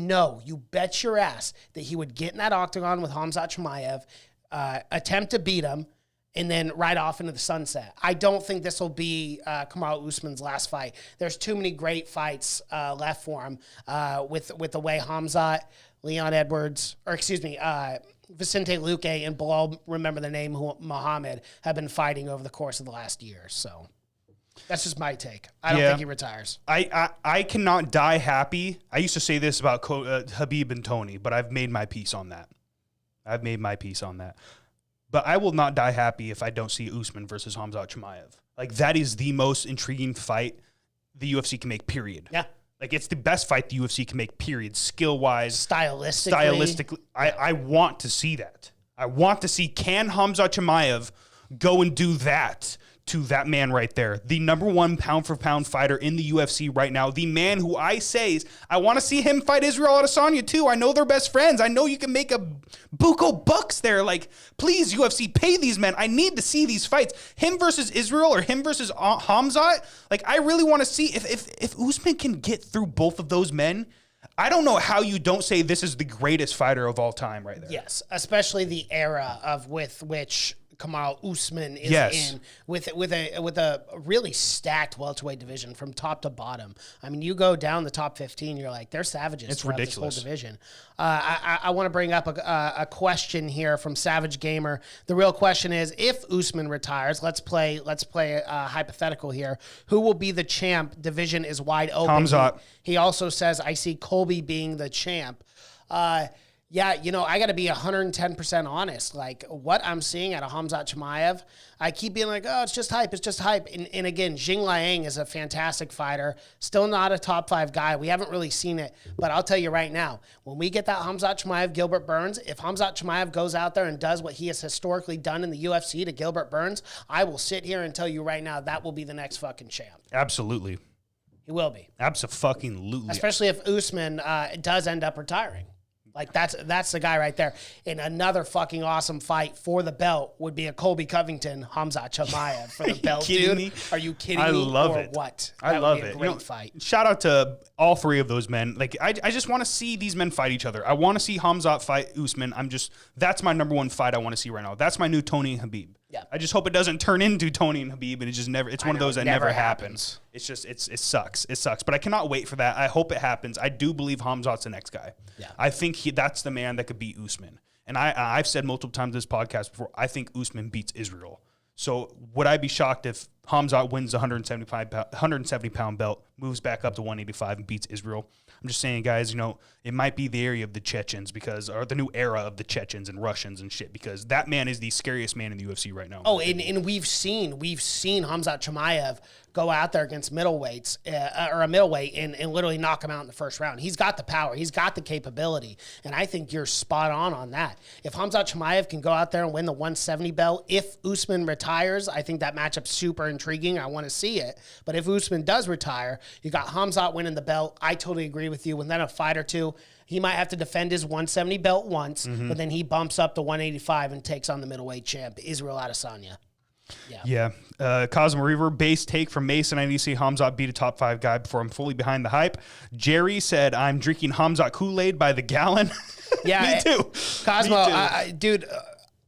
bet your ass that he would get in that octagon with Khamzat Chimaev, attempt to beat him, and then ride off into the sunset. I don't think this will be Kamaru Usman's last fight. There's too many great fights left for him with the way Khamzat, Leon Edwards, Vicente Luque, and Bilal, remember the name, Muhammad, have been fighting over the course of the last year. So that's just my take. I don't think he retires. I cannot die happy. I used to say this about Khabib and Tony, but I've made my peace on that. But I will not die happy if I don't see Usman versus Khamzat Chimaev. Like, that is the most intriguing fight the UFC can make, period. Yeah. Like, it's the best fight the UFC can make, period. Skill-wise. Stylistically. I want to see that. I want to see, can Khamzat Chimaev go and do that to that man right there? The number 1 pound-for-pound fighter in the UFC right now. The man who I say is, I want to see him fight Israel Adesanya too. I know they're best friends. I know you can make a buco bucks there. Like, please, UFC, pay these men. I need to see these fights. Him versus Israel or him versus Khamzat. Like, I really want to see if Usman can get through both of those men. I don't know how you don't say this is the greatest fighter of all time right there. Yes, especially the era with which Kamaru Usman is in, with a really stacked welterweight division from top to bottom. I mean, you go down the top 15, you're like, they're savages. It's ridiculous. This whole division. I want to bring up a question here from Savage Gamer. The real question is, if Usman retires, let's play a hypothetical here. Who will be the champ? Division is wide open. Khamzat. He also says, I see Colby being the champ. Yeah, I got to be 110% honest. Like, what I'm seeing out of Khamzat Chimaev, I keep being like, oh, it's just hype. And again, Jing Liang is a fantastic fighter. Still not a top 5 guy. We haven't really seen it. But I'll tell you right now, when we get that Khamzat Chimaev, Gilbert Burns, if Khamzat Chimaev goes out there and does what he has historically done in the UFC to Gilbert Burns, I will sit here and tell you right now that will be the next fucking champ. Absolutely. He will be. Absolutely. Especially if Usman does end up retiring. Like, that's the guy right there. And another fucking awesome fight for the belt would be a Colby Covington, Khamzat Chimaev for the belt, dude. Me? Are you kidding me? I love it. What? I love it. it. Great fight. Shout out to all 3 of those men. Like, I just want to see these men fight each other. I want to see Khamzat fight Usman. That's my number 1 fight I want to see right now. That's my new Tony and Habib. Yeah. I just hope it doesn't turn into Tony and Habib, and it just never. It's one of those that never happens. It's just it sucks. It sucks. But I cannot wait for that. I hope it happens. I do believe Khamzat's the next guy. Yeah. I think that's the man that could beat Usman. And I've said multiple times in this podcast before, I think Usman beats Israel. So would I be shocked if Khamzat wins the 170-pound belt, moves back up to 185, and beats Israel? I'm just saying, guys, it might be the area of the Chechens or the new era of the Chechens and Russians and shit, because that man is the scariest man in the UFC right now. Oh, and we've seen Khamzat Chimaev go out there against middleweights or a middleweight and literally knock him out in the first round. He's got the power. He's got the capability. And I think you're spot on that. If Khamzat Chimaev can go out there and win the 170 belt, if Usman retires, I think that matchup's super intriguing. I want to see it. But if Usman does retire, you got Khamzat winning the belt. I totally agree with you. Within a fight or two, he might have to defend his 170 belt once, but then he bumps up to 185 and takes on the middleweight champ, Israel Adesanya. Yeah. Cosmo Reaver, base take from Mason. I need to see Hamzat beat a top 5 guy before I'm fully behind the hype. Jerry said, I'm drinking Hamzat Kool-Aid by the gallon. Yeah. Me too. Cosmo, Me too. Dude,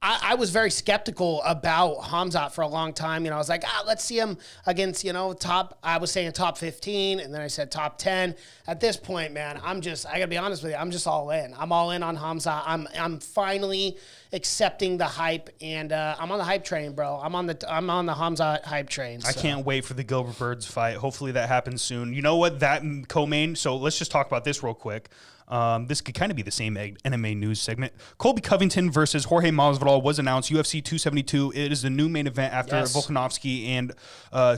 I was very skeptical about Hamzat for a long time. I was like, let's see him against, I was saying top 15, and then I said top 10. At this point, man, I gotta be honest with you, I'm just all in. I'm all in on Hamzat. I'm finally accepting the hype, and I'm on the hype train, bro. I'm on the Hamzat hype train. So. I can't wait for the Gilbert Burns fight. Hopefully that happens soon. You know what? That co-main, so let's just talk about this real quick. This could kind of be the same MMA news segment. Colby Covington versus Jorge Masvidal was announced. UFC 272. It is the new main event after Volkanovski and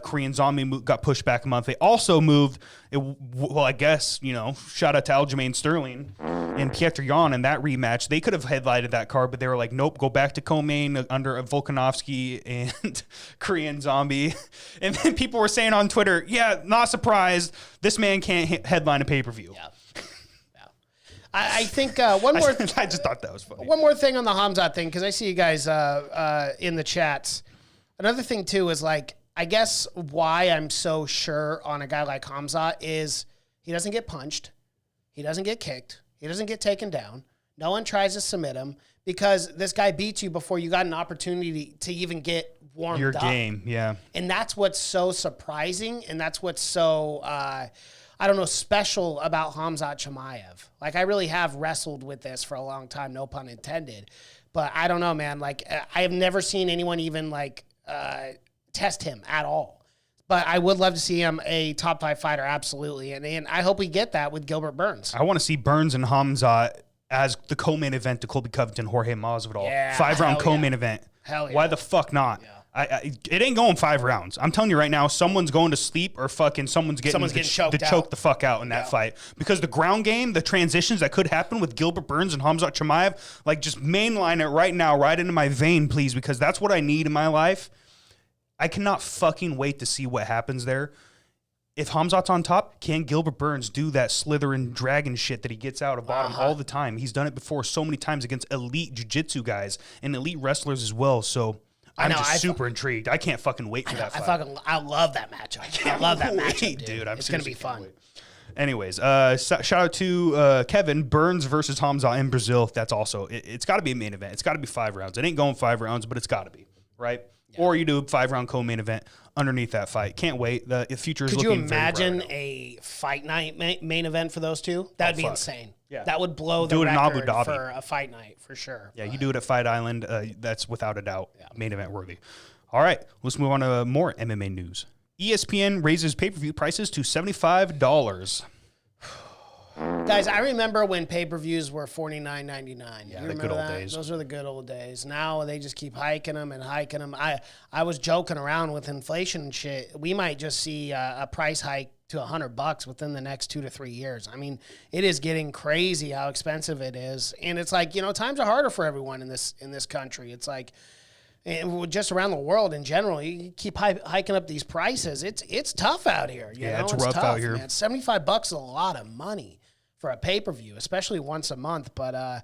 Korean Zombie got pushed back a month. They also moved, I guess, shout out to Aljamain Sterling and Petr Yan in that rematch. They could have headlighted that card, but they were like, nope, go back to co-main under Volkanovski and Korean Zombie. And then people were saying on Twitter, yeah, not surprised. This man can't headline a pay-per-view. Yeah. I think one more. I just thought that was funny. One more thing on the Hamzat thing, because I see you guys in the chats. Another thing too is like, I guess why I'm so sure on a guy like Hamzat is he doesn't get punched, he doesn't get kicked, he doesn't get taken down. No one tries to submit him because this guy beats you before you got an opportunity to even get warmed Your up. game, yeah. And that's what's so surprising, and that's what's so. Special about Hamzat Chimaev. Like, I really have wrestled with this for a long time, no pun intended. But I don't know, man. Like, I have never seen anyone even, test him at all. But I would love to see him a top 5 fighter, absolutely. And I hope we get that with Gilbert Burns. I want to see Burns and Hamzat as the co-main event to Colby Covington, Jorge Masvidal. Yeah, 5-round co-main event. Hell yeah. Why the fuck not? Yeah. It ain't going 5 rounds. I'm telling you right now, someone's going to sleep or fucking someone's getting choked the fuck out in that fight. Because the ground game, the transitions that could happen with Gilbert Burns and Hamzat Chimaev, like, just mainline it right now, right into my vein, please, because that's what I need in my life. I cannot fucking wait to see what happens there. If Hamzat's on top, can Gilbert Burns do that Slytherin dragon shit that he gets out of bottom all the time? He's done it before so many times against elite jiu-jitsu guys and elite wrestlers as well, so... I'm just super intrigued. I can't fucking wait for that fight. I love that matchup. I love that matchup, dude. I'm it's going to be fun. Anyways, shout out to Kevin. Burns versus Hamzat in Brazil. That's also, it's got to be a main event. It's got to be 5 rounds. It ain't going 5 rounds, but it's got to be, right? Yeah. Or you do a 5-round co-main event underneath that fight. Can't wait. The future is looking very bright. Could you imagine a fight night main event for those two? That'd be insane. Yeah. That would blow the record for a fight night, for sure. Yeah, you do it at Fight Island. That's without a doubt main event worthy. All right, let's move on to more MMA news. ESPN raises pay-per-view prices to $75. Guys, I remember when pay-per-views were $49.99. Yeah, the good old days. Those are the good old days. Now they just keep hiking them and hiking them. I was joking around with inflation and shit. We might just see a price hike to $100 within the next 2 to 3 years. I mean, it is getting crazy how expensive it is, and it's like, times are harder for everyone in this country. It's like, and just around the world in general, you keep hiking up these prices. It's tough out here. It's rough tough out here. Man. $75 is a lot of money for a pay-per-view, especially once a month. But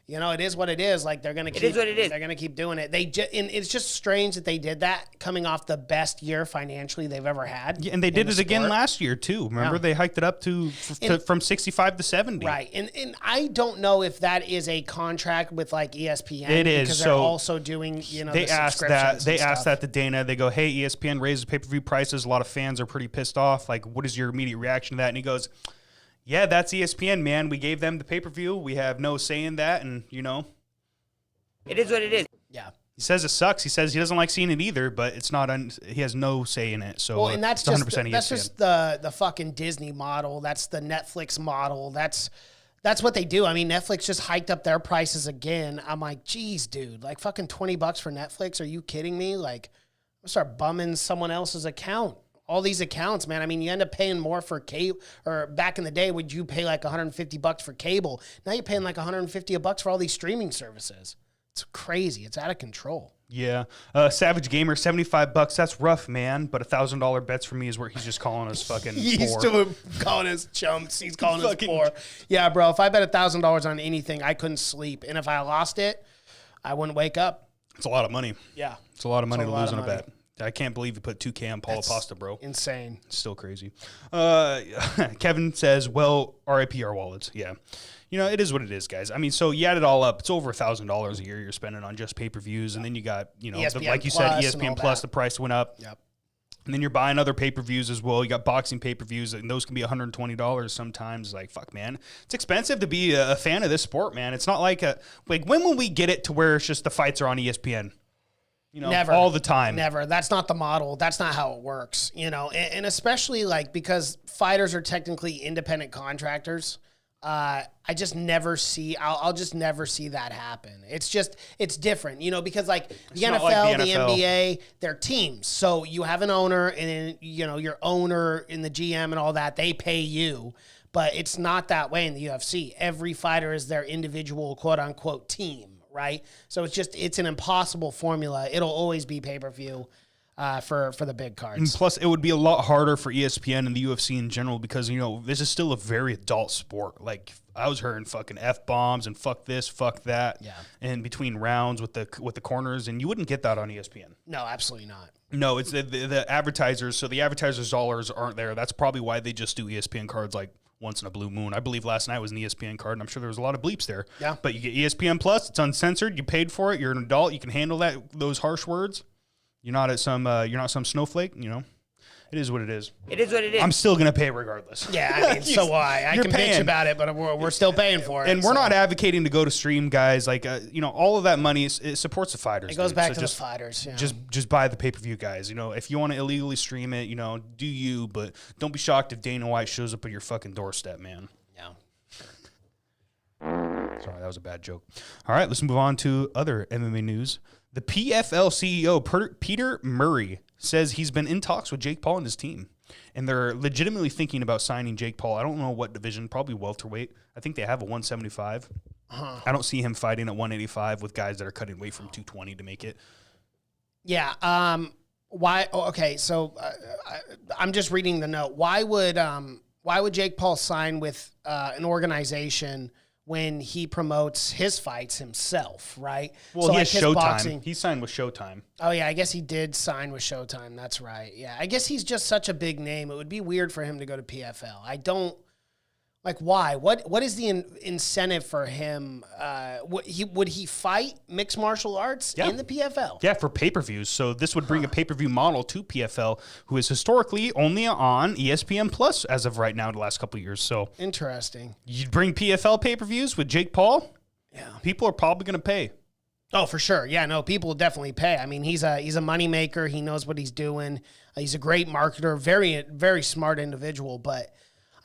it is what it is. Like, they're gonna keep. It is what it is. They're gonna keep doing it. And it's just strange that they did that coming off the best year financially they've ever had. Yeah, and they did it again last year too. Remember, they hiked it up from 65 to 70. Right, and I don't know if that is a contract with like ESPN. It is, because they're also doing They asked that. They asked that to Dana. They go, "Hey, ESPN raises pay-per-view prices. A lot of fans are pretty pissed off. Like, what is your immediate reaction to that?" And he goes, "Yeah, that's ESPN, man. We gave them the pay-per-view. We have no say in that, and it is what it is." Yeah. He says it sucks. He says he doesn't like seeing it either, but it's not. He has no say in it. So, and that's it's 100% ESPN. That's just the fucking Disney model. That's the Netflix model. That's what they do. I mean, Netflix just hiked up their prices again. I'm like, geez, dude, like fucking $20 for Netflix? Are you kidding me? Like, I'm gonna start bumming someone else's account. All these accounts, man. I mean, you end up paying more for cable. Or back in the day, would you pay like $150 for cable? Now you're paying like $150 for all these streaming services. It's crazy. It's out of control. Yeah. Savage Gamer, $75. That's rough, man. But $1,000 bets for me is where he's just calling us fucking He's poor. calling us chumps. He's calling us poor. Yeah, bro. If I bet $1,000 on anything, I couldn't sleep. And if I lost it, I wouldn't wake up. It's a lot of money. Yeah. It's a lot of money It's to a lot lose of on a money. bet. I can't believe you put 2K on Paulo Costa, bro. Insane. It's still crazy. Kevin says, well, RIP our wallets. Yeah. You know, it is what it is, guys. I mean, so you add it all up, it's over $1,000 a year you're spending on just pay-per-views, and then you got, you know, ESPN like you Plus said, and ESPN all Plus, that. the price went up. Yep. And then you're buying other pay-per-views as well. You got boxing pay-per-views, and those can be $120 sometimes. Like, fuck, man. It's expensive to be a fan of this sport, man. It's not like when will we get it to where it's just the fights are on ESPN? You know, Never. all the time. Never. That's not the model. That's not how it works, you know. And especially like because fighters are technically independent contractors. I just never see. I'll just never see that happen. It's different, you know, because like the NFL, not like the the NFL. NBA, they're teams. So you have an owner, and then, you know, your owner and the GM and all that, they pay you. But it's not that way in the UFC. Every fighter is their individual quote unquote team. Right, so it's an impossible formula. It'll always be pay-per-view for the big cards. And plus, it would be a lot harder for ESPN and the UFC in general because, you know, this is still a very adult sport. Like, I was hearing fucking F-bombs and fuck this, fuck that. Yeah. In between rounds with the corners, and you wouldn't get that on ESPN. No, absolutely not. No, it's the advertisers. So the advertisers' dollars aren't there. That's probably why they just do ESPN cards like once in a blue moon. I believe last night was an ESPN card, and I'm sure there was a lot of bleeps there. Yeah. But you get ESPN Plus. It's uncensored. You paid for it. You're an adult. You can handle those harsh words. You're not some snowflake. You know, it is what it is. It is what it is. I'm still gonna pay regardless. Yeah, I mean, so I You're can paying. bitch about it, but we're still paying for it. And we're not advocating to go to stream, guys. Like, you know, all of that money it supports the fighters. It goes dude. back So to just, the fighters. Yeah. Just buy the pay-per-view, guys. You know, if you want to illegally stream it, you know, do you? But don't be shocked if Dana White shows up at your fucking doorstep, man. yeah. Sorry, that was a bad joke. All right, let's move on to other MMA news. The PFL CEO, Peter Murray, says he's been in talks with Jake Paul and his team, and they're legitimately thinking about signing Jake Paul. I don't know what division, probably welterweight. I think they have a 175. I don't see him fighting at 185 with guys that are cutting weight from 220 to make it. Yeah. Why? Oh, okay. So I'm just reading the note. Why would Jake Paul sign with an organization when he promotes his fights himself, right? Well, so he like has his Showtime. boxing- He signed with Showtime. Oh yeah, I guess he did sign with Showtime. That's right. Yeah, I guess he's just such a big name. It would be weird for him to go to PFL. I don't like why. What is the incentive for him? Would he fight mixed martial arts Yeah. in the PFL? Yeah, for pay-per-views. So this would bring a pay-per-view model to PFL, who is historically only on ESPN Plus as of right now, the last couple of years. So Interesting. you'd bring PFL pay-per-views with Jake Paul. Yeah. People are probably going to pay. Oh, for sure. Yeah, no, people will definitely pay. I mean, he's a money maker. He knows what he's doing. He's a great marketer, very, very smart individual. But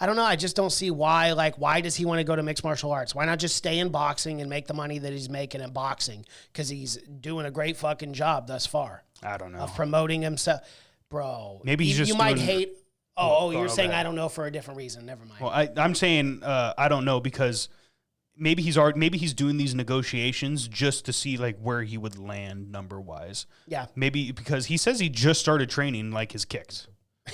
I don't know. I just don't see why. Like, why does he want to go to mixed martial arts? Why not just stay in boxing and make the money that he's making in boxing? Because he's doing a great fucking job thus far I don't know. of promoting himself, bro. Maybe he's just you might doing- hate. You're okay. saying I don't know for a different reason. Never mind. Well, I'm saying I don't know because maybe he's doing these negotiations just to see like where he would land number-wise. Yeah. Maybe because he says he just started training like his kicks.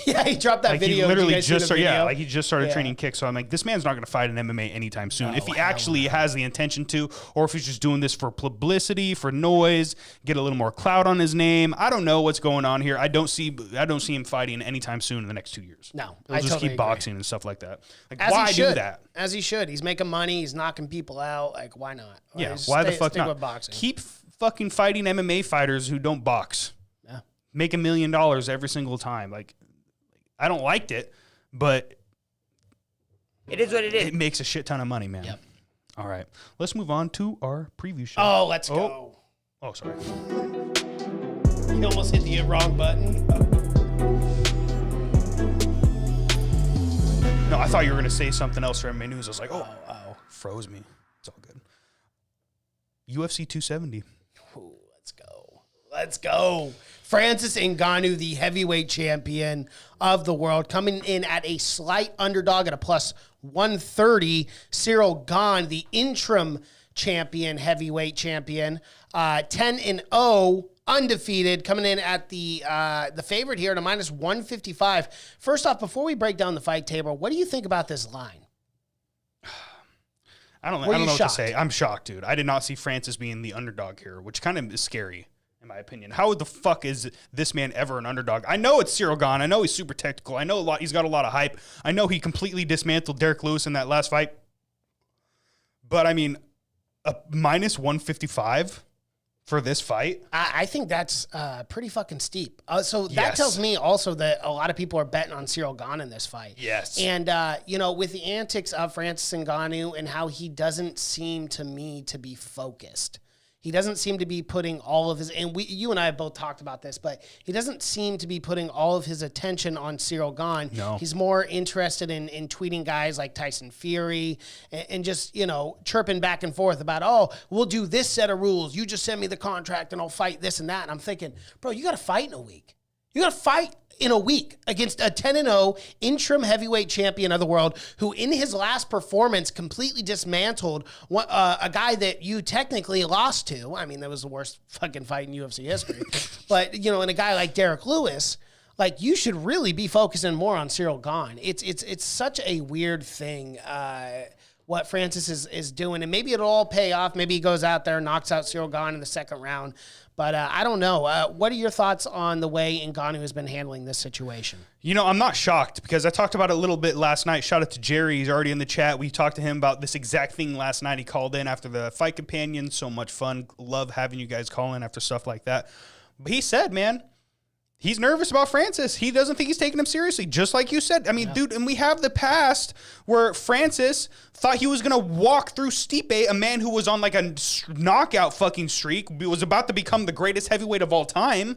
Yeah, he dropped that Like video. he Did you literally guys see just the started, video? like he just started Yeah. training kicks. So I'm like, this man's not going to fight in MMA anytime soon. No, if he hell actually has the intention to, or if he's just doing this for publicity, for noise, get a little more clout on his name. I don't know what's going on here. I don't see him fighting anytime soon in the next 2 years. No, He'll I just totally keep agree. boxing and stuff like that. Like, As why he do should. that? As he should. He's making money. He's knocking people out. Like, why not? Yeah, Just why the stay- fuck stick not? with boxing. Keep fucking fighting MMA fighters who don't box. Yeah. Make $1 million every single time. Like, I don't like it, but It is what it is. it makes a shit ton of money, man. Yep. All right, let's move on to our preview show. Oh, let's go. Oh, sorry. You almost hit the wrong button. No, I thought you were going to say something else for MMA news. I was like, oh, froze me. It's all good. UFC 270. Ooh, let's go. Let's go. Francis Ngannou, the heavyweight champion of the world, coming in at a slight underdog at a plus 130. Cyril Gane, the interim champion, heavyweight champion, 10-0, undefeated, coming in at the favorite here at a minus 155. First off, before we break down the fight table, what do you think about this line? I don't know what to say. I'm shocked, dude. I did not see Francis being the underdog here, which kind of is scary, in my opinion. How the fuck is this man ever an underdog? I know it's Ciryl Gane. I know he's super technical. I know he's got a lot of hype. I know he completely dismantled Derek Lewis in that last fight. But, I mean, a minus 155 for this fight? I think that's pretty fucking steep. So that tells me also that a lot of people are betting on Ciryl Gane in this fight. Yes. And, with the antics of Francis Ngannou and how he doesn't seem to me to be focused. He doesn't seem to be putting all of his, and you and I have both talked about this, but he doesn't seem to be putting all of his attention on Ciryl Gane. No. He's more interested in tweeting guys like Tyson Fury and just, chirping back and forth about, oh, we'll do this set of rules. You just send me the contract and I'll fight this and that. And I'm thinking, bro, you got to fight in a week. You got to fight in a week against a 10-0 interim heavyweight champion of the world who in his last performance completely dismantled a guy that you technically lost to. I mean, that was the worst fucking fight in UFC history. But, and a guy like Derek Lewis, like, you should really be focusing more on Ciryl Gane. It's such a weird thing, what Francis is doing. And maybe it'll all pay off. Maybe he goes out there and knocks out Ciryl Gane in the second round. But I don't know. What are your thoughts on the way Ngannou has been handling this situation? I'm not shocked because I talked about it a little bit last night. Shout out to Jerry. He's already in the chat. We talked to him about this exact thing last night. He called in after the Fight Companion. So much fun. Love having you guys call in after stuff like that. But he said, man, he's nervous about Francis. He doesn't think he's taking him seriously, just like you said. I mean, dude, and we have the past where Francis thought he was going to walk through Stipe, a man who was on like a knockout fucking streak, was about to become the greatest heavyweight of all time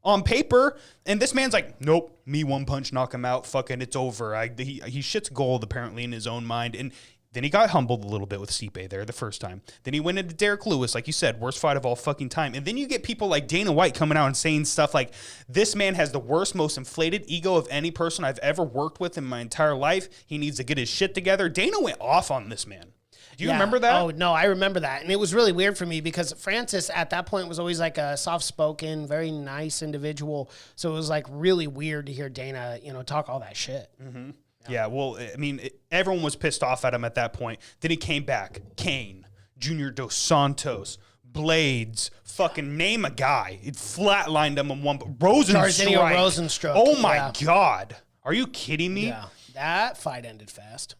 on paper. And this man's like, nope, me one punch, knock him out. Fucking, it's over. He shits gold apparently in his own mind. And then he got humbled a little bit with Stipe there the first time. Then he went into Derek Lewis, like you said, worst fight of all fucking time. And then you get people like Dana White coming out and saying stuff like, this man has the worst, most inflated ego of any person I've ever worked with in my entire life. He needs to get his shit together. Dana went off on this man. Do you remember that? Oh, no, I remember that. And it was really weird for me because Francis at that point was always like a soft-spoken, very nice individual. So it was like really weird to hear Dana, talk all that shit. Mm-hmm. Yeah, well, I mean, everyone was pissed off at him at that point. Then he came back. Kane, Junior Dos Santos, Blades, fucking name a guy. It flatlined him in one. Rosenstruck. Oh, my God. Are you kidding me? Yeah, that fight ended fast.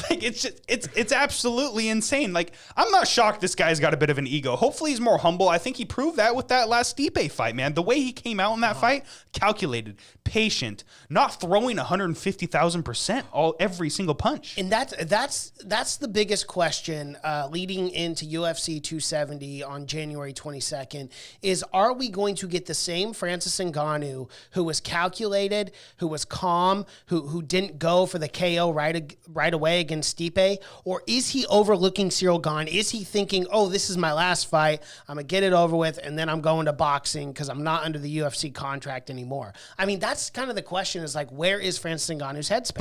Like, it's absolutely insane. Like, I'm not shocked this guy's got a bit of an ego. Hopefully he's more humble. I think he proved that with that last Stipe fight, man. The way he came out in that fight, calculated, patient, not throwing 150,000% every single punch. And that's the biggest question leading into UFC 270 on January 22nd is, are we going to get the same Francis Ngannou who was calculated, who was calm, who didn't go for the KO right away against Stipe? Or is he overlooking Ciryl Gane? Is he thinking, oh, this is my last fight, I'm going to get it over with, and then I'm going to boxing because I'm not under the UFC contract anymore? I mean, that's kind of the question, is like, where is Francis Ngannou's headspace?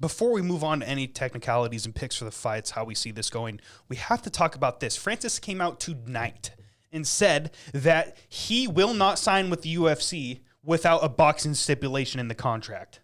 Before we move on to any technicalities and picks for the fights, how we see this going, we have to talk about this. Francis came out tonight and said that he will not sign with the UFC without a boxing stipulation in the contract.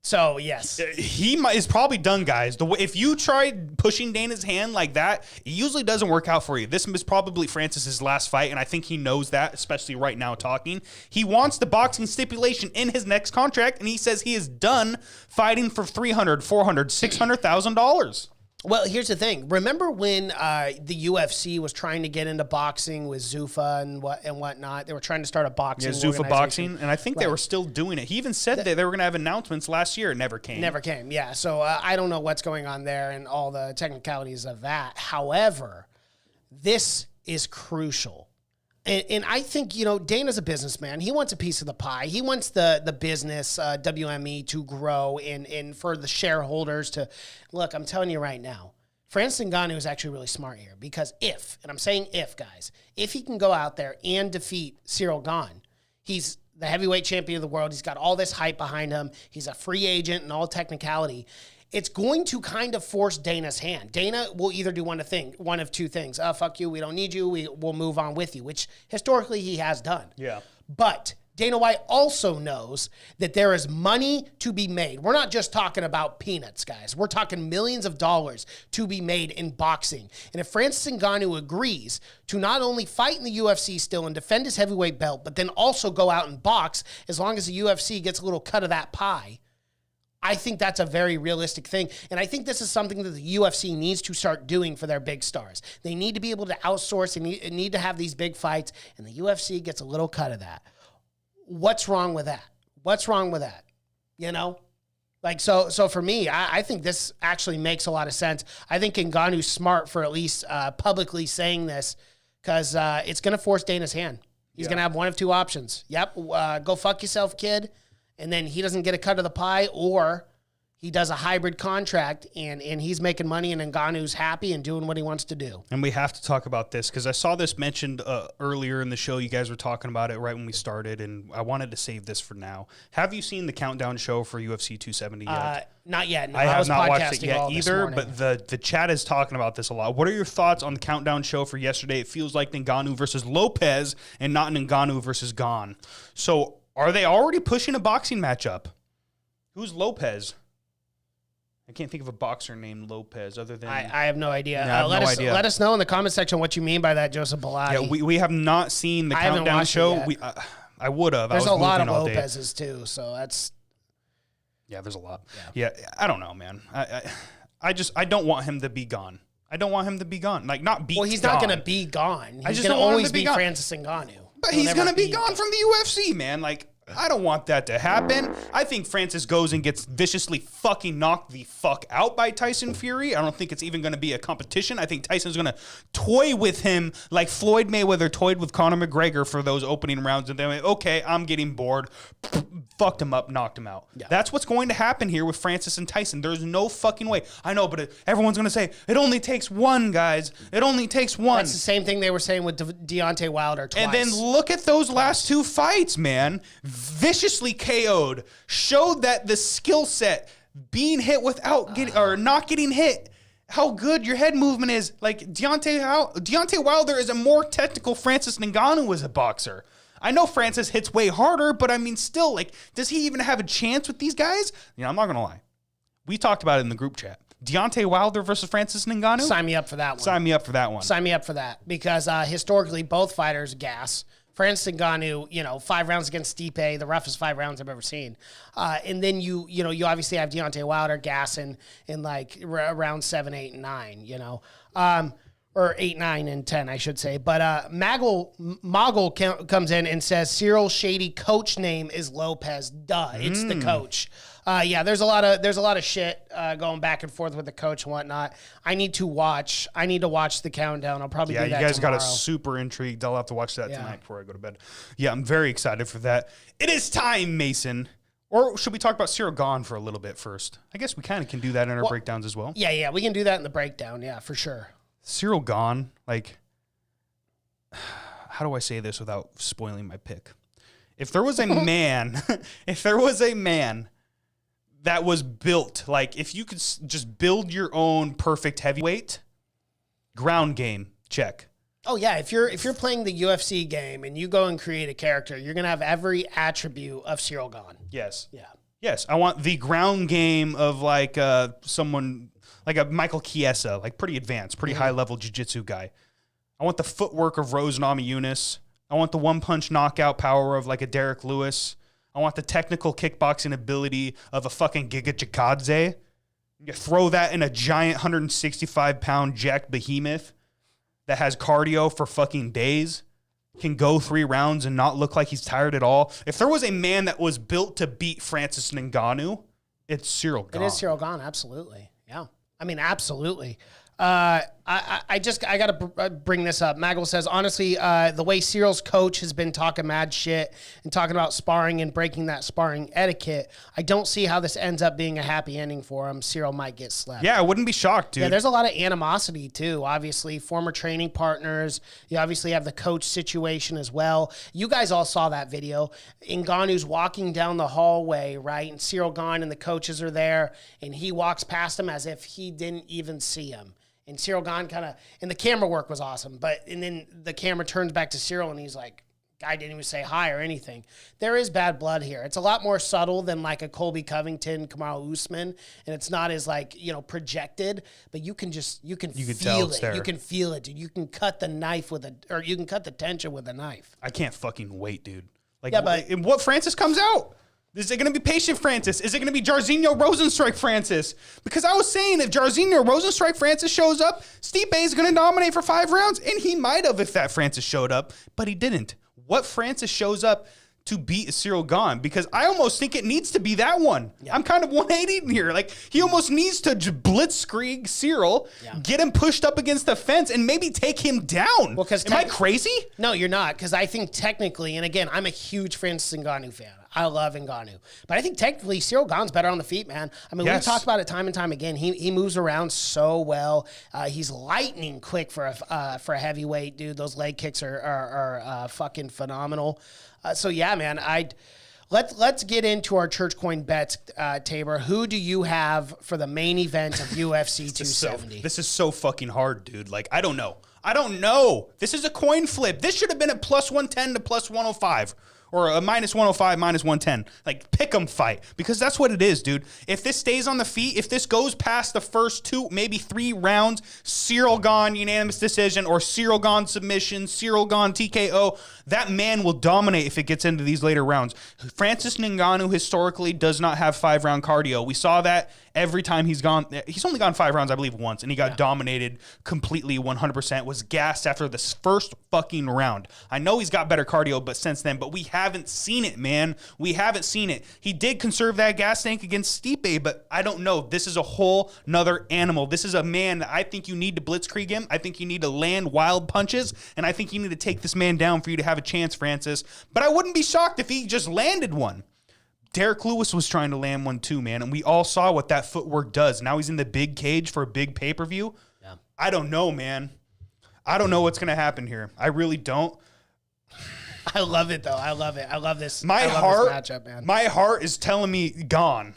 So, yes. He is probably done, guys. If you tried pushing Dana's hand like that, it usually doesn't work out for you. This is probably Francis's last fight, and I think he knows that, especially right now talking. He wants the boxing stipulation in his next contract, and he says he is done fighting for $300,000, $400,000, $600,000. Well, here's the thing. Remember when the UFC was trying to get into boxing with Zuffa and whatnot? They were trying to start a boxing Zuffa Boxing, and I think they were still doing it. He even said that they were going to have announcements last year. It never came. Yeah. So I don't know what's going on there and all the technicalities of that. However, this is crucial. And I think, Dana's a businessman. He wants a piece of the pie. He wants the business, WME, to grow and for the shareholders to... Look, I'm telling you right now, Francis Ngannou is actually really smart here because and I'm saying if, guys, if he can go out there and defeat Ciryl Gane, he's the heavyweight champion of the world. He's got all this hype behind him. He's a free agent and all technicality. It's going to kind of force Dana's hand. Dana will either do one of two things. Fuck you, we don't need you, we'll move on with you, which historically he has done. Yeah. But Dana White also knows that there is money to be made. We're not just talking about peanuts, guys. We're talking millions of dollars to be made in boxing. And if Francis Ngannou agrees to not only fight in the UFC still and defend his heavyweight belt, but then also go out and box, as long as the UFC gets a little cut of that pie, I think that's a very realistic thing. And I think this is something that the UFC needs to start doing for their big stars. They need to be able to outsource and need to have these big fights, and the UFC gets a little cut of that. What's wrong with that? What's wrong with that? You know? Like, so for me, I think this actually makes a lot of sense. I think Ngannou's smart for at least publicly saying this, because it's going to force Dana's hand. He's going to have one of two options. Yep, go fuck yourself, kid. And then he doesn't get a cut of the pie, or he does a hybrid contract and he's making money and Ngannou's happy and doing what he wants to do. And we have to talk about this because I saw this mentioned earlier in the show. You guys were talking about it right when we started, and I wanted to save this for now. Have you seen the countdown show for UFC 270 yet? Not yet. No, I have was not watched it podcasting yet either, but the chat is talking about this a lot. What are your thoughts on the countdown show for yesterday? It feels like Ngannou versus Lopez and not Ngannou versus Gane. So are they already pushing a boxing matchup? Who's Lopez? I can't think of a boxer named Lopez other than... I have no idea. Yeah, I have no idea. Let us know in the comment section what you mean by that, Joseph Pilati. Yeah, we have not seen the countdown show. I would have. There's a lot of Lopez's too, so that's... Yeah, there's a lot. Yeah, I don't know, man. I don't want him to be gone. I don't want him to be gone. Like, not be gone. Well, he's not going to be gone. He's going to always be Francis Ngannou. But he's going to be gone from the UFC, man. Like, I don't want that to happen. I think Francis goes and gets viciously fucking knocked the fuck out by Tyson Fury. I don't think it's even going to be a competition. I think Tyson's going to toy with him like Floyd Mayweather toyed with Conor McGregor for those opening rounds. And then, okay, I'm getting bored. Fucked him up, knocked him out. Yeah. That's what's going to happen here with Francis and Tyson. There's no fucking way. I know, but everyone's going to say, it only takes one, guys. It only takes one. That's the same thing they were saying with Deontay Wilder twice. And then look at those last two fights, man. Viciously KO'd. Showed that the skill set, being hit without getting, or not getting hit, how good your head movement is. Like, Deontay Wilder is a more technical Francis Ngannou as a boxer. I know Francis hits way harder, but I mean, still, like, does he even have a chance with these guys? You know, I'm not going to lie. We talked about it in the group chat. Deontay Wilder versus Francis Ngannou? Sign me up for that one. Sign me up for that one. Sign me up for that. Because historically, both fighters gas. Francis Ngannou, 5 rounds against Stipe, the roughest 5 rounds I've ever seen. And then you obviously have Deontay Wilder gassing in like round 7, 8, and 9, or 8, 9, and 10, I should say. But Mogul comes in and says Cyril's shady coach name is Lopez. Duh, it's the coach. There's a lot of shit going back and forth with the coach and whatnot. I need to watch the countdown. I'll probably do that tomorrow. Yeah, you guys got us super intrigued. I'll have to watch that tonight before I go to bed. Yeah, I'm very excited for that. It is time, Mason. Or should we talk about Cyril Gane for a little bit first? I guess we kind of can do that in our breakdowns as well. Yeah, we can do that in the breakdown. Yeah, for sure. Cyril Gane, like, how do I say this without spoiling my pick? If there was a man, that was built, like, if you could just build your own perfect heavyweight, ground game, check. Oh yeah, if you're playing the UFC game and you go and create a character, you're gonna have every attribute of Cyril Gane. Yes. Yeah. Yes, I want the ground game of like someone like a Michael Chiesa, like pretty advanced, pretty high level jiu-jitsu guy. I want the footwork of Rose Namajunas. I want the one-punch knockout power of like a Derek Lewis. I want the technical kickboxing ability of a fucking Giga Chikadze. You throw that in a giant 165-pound jacked behemoth that has cardio for fucking days, can go 3 rounds and not look like he's tired at all. If there was a man that was built to beat Francis Ngannou, it's Cyril Gane. It is Cyril Gane, absolutely. Yeah. I mean, absolutely. I got to bring this up. Maggle says, honestly, the way Cyril's coach has been talking mad shit and talking about sparring and breaking that sparring etiquette, I don't see how this ends up being a happy ending for him. Cyril might get slept. Yeah, I wouldn't be shocked, dude. Yeah, there's a lot of animosity, too. Obviously, former training partners. You obviously have the coach situation as well. You guys all saw that video. Ngannou's walking down the hallway, right? And Cyril Gane and the coaches are there, and he walks past him as if he didn't even see him. And Cyril Gane and the camera work was awesome, and then the camera turns back to Cyril and he's like, guy didn't even say hi or anything. There is bad blood here. It's a lot more subtle than like a Colby Covington, Kamaru Usman, and it's not as like, projected, but you can feel it. There. You can feel it, dude. You can cut the knife you can cut the tension with a knife. I can't fucking wait, dude. Like, but what Francis comes out? Is it going to be patient Francis? Is it going to be Jairzinho Rosenstrike Francis? Because I was saying if Jairzinho Rosenstrike Francis shows up, Stipe is going to dominate for 5 rounds, and he might have if that Francis showed up, but he didn't. What Francis shows up to beat is Ciryl Gane? Because I almost think it needs to be that one. Yeah. I'm kind of 180 here. Like, he almost needs to blitzkrieg Ciryl, get him pushed up against the fence, and maybe take him down. Well, am I crazy? No, you're not. Because I think technically, and again, I'm a huge Francis Ngannou fan. I love Ngannou. But I think technically Ciryl Gane's better on the feet, man. I mean, we've talked about it time and time again. He moves around so well. He's lightning quick for a heavyweight, dude. Those leg kicks are fucking phenomenal. So yeah, man, let's get into our church coin bets, Tabor. Who do you have for the main event of UFC 270? This is so fucking hard, dude. Like, I don't know. This is a coin flip. This should have been a plus 110 to plus 105. Or a minus 105, minus 110. Like, pick 'em fight. Because that's what it is, dude. If this stays on the feet, if this goes past the first 2, maybe 3 rounds, Ciryl Gane unanimous decision, or Ciryl Gane submission, Ciryl Gane TKO, that man will dominate if it gets into these later rounds. Francis Ngannou historically does not have 5-round cardio. We saw that every time he's gone. He's only gone 5 rounds, I believe, once, and he got dominated completely 100%, was gassed after this first fucking round. I know he's got better cardio, but since then, but we haven't seen it, man. We haven't seen it. He did conserve that gas tank against Stipe, but I don't know. This is a whole nother animal. This is a man that I think you need to blitzkrieg him. I think you need to land wild punches, and I think you need to take this man down for you to have a chance, Francis. But I wouldn't be shocked if he just landed one. Derek Lewis was trying to land one too, man, and we all saw what that footwork does. Now he's in the big cage for a big pay-per-view. Yeah. I don't know, man. I don't know what's going to happen here. I really don't. I love it, though. I love it. I love this. My this matchup, man. My heart is telling me Gane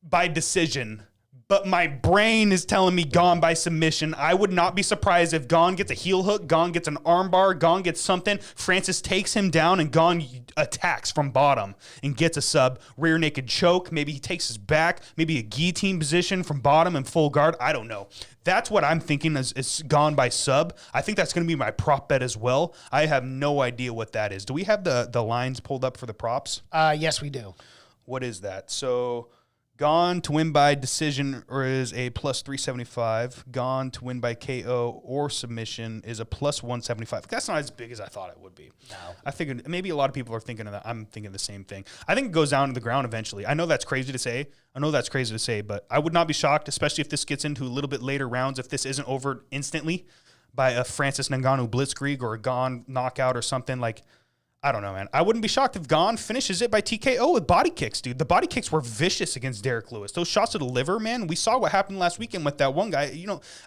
by decision, but my brain is telling me Gane by submission. I would not be surprised if Gane gets a heel hook, Gane gets an armbar, Gane gets something. Francis takes him down, and Gane attacks from bottom and gets a sub. Rear naked choke. Maybe he takes his back. Maybe a guillotine position from bottom and full guard. I don't know. That's what I'm thinking is Gane by sub. I think that's going to be my prop bet as well. I have no idea what that is. Do we have the lines pulled up for the props? Yes, we do. What is that? So Gane to win by decision is a plus 375. Gane to win by KO or submission is a plus 175. That's not as big as I thought it would be. No. I figured maybe a lot of people are thinking of that. I'm thinking the same thing. I think it goes down to the ground eventually. I know that's crazy to say. But I would not be shocked, especially if this gets into a little bit later rounds, if this isn't over instantly by a Francis Ngannou blitzkrieg or a Gane knockout or something like. I don't know, man. I wouldn't be shocked if Gane finishes it by TKO with body kicks, dude. The body kicks were vicious against Derek Lewis. Those shots to the liver, man. We saw what happened last weekend with that one guy.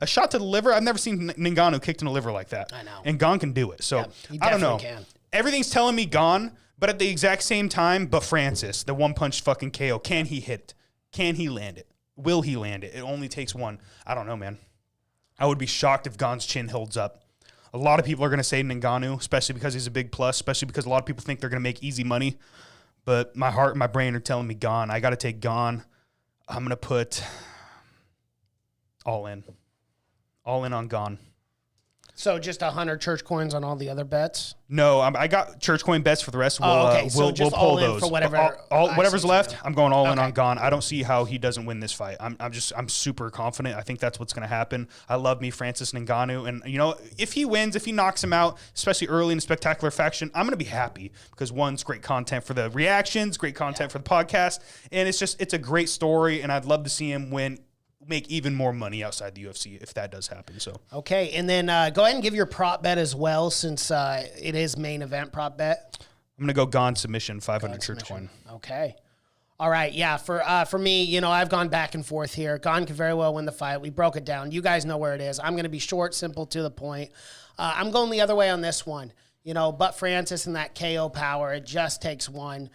A shot to the liver. I've never seen Ningano kicked in the liver like that. I know. And Gane can do it. So, I don't know. Can. Everything's telling me Gane, but at the exact same time, but Francis, the one-punch fucking KO. Can he hit it? Can he land it? Will he land it? It only takes one. I don't know, man. I would be shocked if Gane's chin holds up. A lot of people are going to say Ningano, especially because he's a big plus, especially because a lot of people think they're going to make easy money. But my heart and my brain are telling me Gane. I got to take Gane. I'm going to put all in on Gane. So just 100 church coins on all the other bets? No, I got church coin bets for the rest. We'll pull those. For whatever, whatever's left, I'm going all in on Gane. I don't see how he doesn't win this fight. I'm super confident. I think that's what's going to happen. I love me Francis Ngannou, and if he wins, if he knocks him out, especially early in a spectacular fashion, I'm going to be happy because one, it's great content for the reactions, great content for the podcast, and it's a great story, and I'd love to see him win. Make even more money outside the UFC if that does happen. So okay, and then go ahead and give your prop bet as well, since it is main event prop bet. I'm gonna go Gane submission, 500 church coin. Okay, all right, yeah. For me, I've gone back and forth here. Gane could very well win the fight. We broke it down. You guys know where it is. I'm gonna be short, simple, to the point. I'm going the other way on this one. But Francis and that KO power, it just takes one.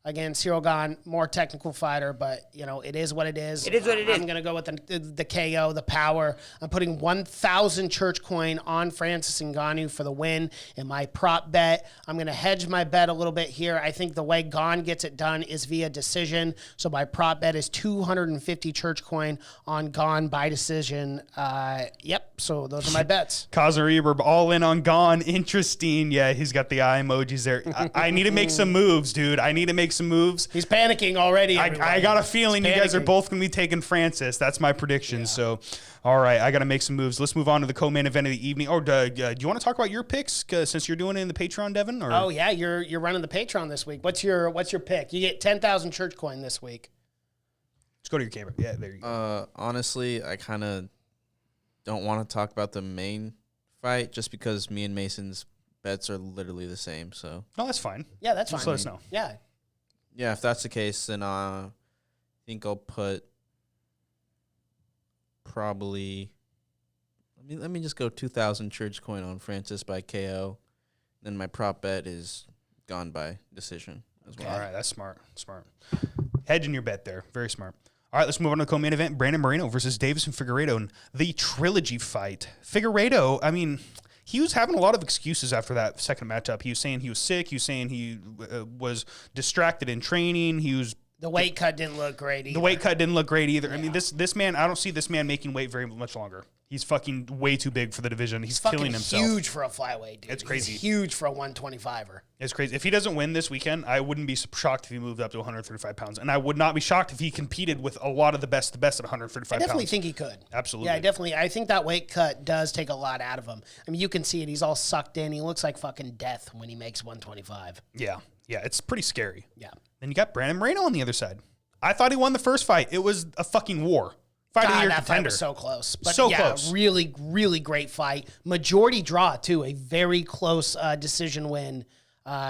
against Hirogan, more technical fighter, but, it is what it is. It is what it is. I'm going to go with the KO, the power. I'm putting 1,000 church coin on Francis Ngannou for the win in my prop bet. I'm going to hedge my bet a little bit here. I think the way Gon gets it done is via decision. So my prop bet is 250 church coin on Gon by decision. Yep. So those are my bets. Kazariber all in on Gon. Interesting. Yeah, he's got the eye emojis there. I need to make some moves, dude. I need to make some moves. He's panicking already. I got a feeling you guys are both going to be taking Francis. That's my prediction. Yeah. So, all right, I got to make some moves. Let's move on to the co-main event of the evening. Or do you want to talk about your picks since you're doing it in the Patreon, Devin? Or? Oh yeah, you're running the Patreon this week. What's your pick? You get 10,000 church coin this week. Let's go to your camera. Yeah, there you go. Honestly, I kind of don't want to talk about the main fight just because me and Mason's bets are literally the same. So no, that's fine. Yeah, that's fine. Just let us know. Yeah. Yeah, if that's the case, then I think I'll put probably. Let me just go 2,000 church coin on Francis by KO. Then my prop bet is gone by decision as well. All right, that's smart. Smart. Hedging your bet there. Very smart. All right, let's move on to the co-main event. Brandon Moreno versus Davidson Figueiredo in the trilogy fight. Figueiredo, I mean, he was having a lot of excuses after that second matchup. He was saying he was sick. He was saying he was distracted in training. The weight cut didn't look great either. The weight cut didn't look great either. Yeah. I mean, this man, I don't see this man making weight very much longer. He's fucking way too big for the division. He's killing himself. Huge for a flyweight, dude. It's crazy. He's huge for a 125er. It's crazy. If he doesn't win this weekend, I wouldn't be shocked if he moved up to 135 pounds. And I would not be shocked if he competed with a lot of the best at 135 pounds. I definitely think he could. Absolutely. Yeah, I think that weight cut does take a lot out of him. I mean, you can see it. He's all sucked in. He looks like fucking death when he makes 125. Yeah. Yeah, it's pretty scary. Yeah. Then you got Brandon Moreno on the other side. I thought he won the first fight. It was a fucking war. Fight of the year that contender. Fight was so close. But so yeah, close. Really, really great fight. Majority draw, too. A very close decision win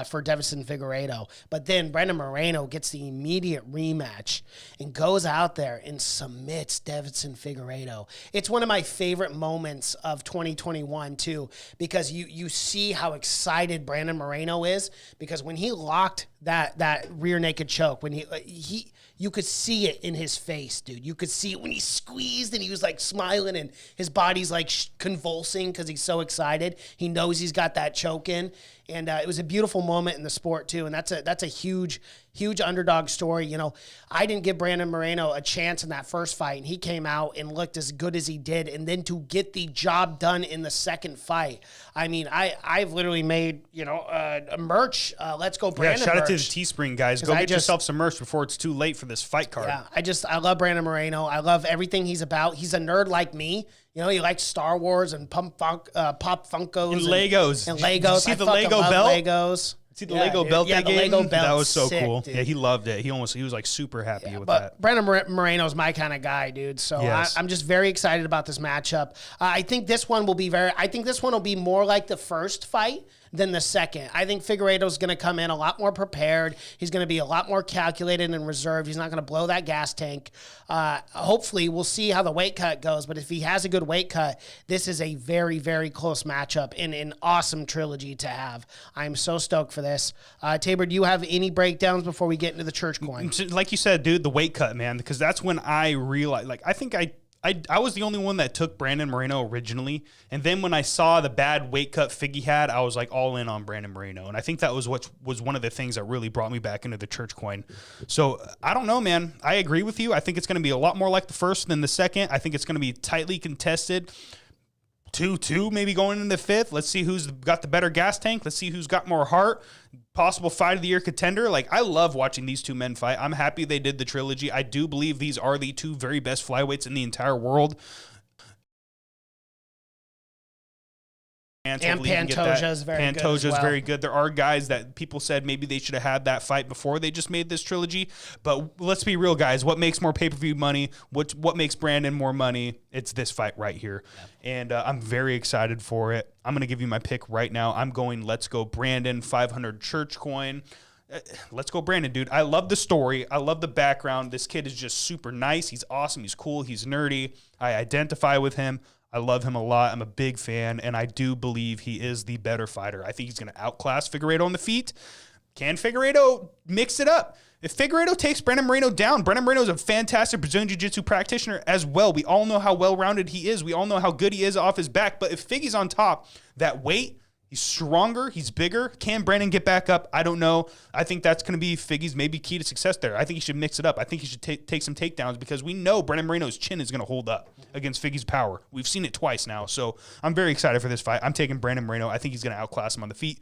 for Davidson Figueiredo. But then Brandon Moreno gets the immediate rematch and goes out there and submits Davidson Figueiredo. It's one of my favorite moments of 2021, too, because you see how excited Brandon Moreno is, because when he locked that rear naked choke, when he you could see it in his face, dude. You could see it when he squeezed and he was like smiling and his body's like convulsing because he's so excited. He knows he's got that choke in. And it was a beautiful moment in the sport, too. And that's a huge, huge underdog story. You know, I didn't give Brandon Moreno a chance in that first fight, and he came out and looked as good as he did. And then to get the job done in the second fight, I mean, I've literally made, a merch. Let's go, Brandon. Yeah, shout out to the merch. Teespring, guys. Go get yourself some merch before it's too late for this fight card. Yeah, I love Brandon Moreno. I love everything he's about. He's a nerd like me. You know, he likes Star Wars and Pop Funkos. And Legos. And Legos. Did you see the Lego belt? Legos. See the Lego belt yeah, they the gave Lego him? belt. That was so sick, cool. Dude. Yeah, he loved it. He was like super happy with but that. Brandon Moreno's my kind of guy, dude. So Yes. I'm just very excited about this matchup. I think this one will be more like the first fight than the second. I think Figueiredo's going to come in a lot more prepared. He's going to be a lot more calculated and reserved. He's not going to blow that gas tank. Hopefully, we'll see how the weight cut goes. But if he has a good weight cut, this is a very, very close matchup and an awesome trilogy to have. I'm so stoked for this. Tabor, do you have any breakdowns before we get into the church coin? Like you said, dude, the weight cut, man, because that's when I realized, I think I was the only one that took Brandon Moreno originally. And then when I saw the bad weight cut Figgy had, I was like all in on Brandon Moreno. And I think that was what was one of the things that really brought me back into the church coin. So I don't know, man. I agree with you. I think it's going to be a lot more like the first than the second. I think it's going to be tightly contested. 2-2 maybe going into the fifth. Let's see who's got the better gas tank. Let's see who's got more heart. Possible fight of the year contender. I love watching these two men fight. I'm happy they did the trilogy. I do believe these are the two very best flyweights in the entire world. And Pantoja is very good. Pantoja is very good. There are guys that people said maybe they should have had that fight before they just made this trilogy. But let's be real, guys. What makes more pay-per-view money? What makes Brandon more money? It's this fight right here. Yeah. And I'm very excited for it. I'm going to give you my pick right now. I'm going, let's go Brandon, 500 church coin. Let's go Brandon, dude. I love the story. I love the background. This kid is just super nice. He's awesome. He's cool. He's nerdy. I identify with him. I love him a lot. I'm a big fan, and I do believe he is the better fighter. I think he's going to outclass Figueiredo on the feet. Can Figueroa mix it up? If Figueroa takes Brandon Moreno down, Brandon Moreno is a fantastic Brazilian Jiu-Jitsu practitioner as well. We all know how well-rounded he is. We all know how good he is off his back. But if Figgy's on top, that weight, he's stronger, he's bigger. Can Brandon get back up? I don't know. I think that's going to be Figgy's maybe key to success there. I think he should mix it up. I think he should take some takedowns because we know Brandon Moreno's chin is going to hold up against Figgy's power. We've seen it twice now. So I'm very excited for this fight. I'm taking Brandon Moreno. I think he's going to outclass him on the feet.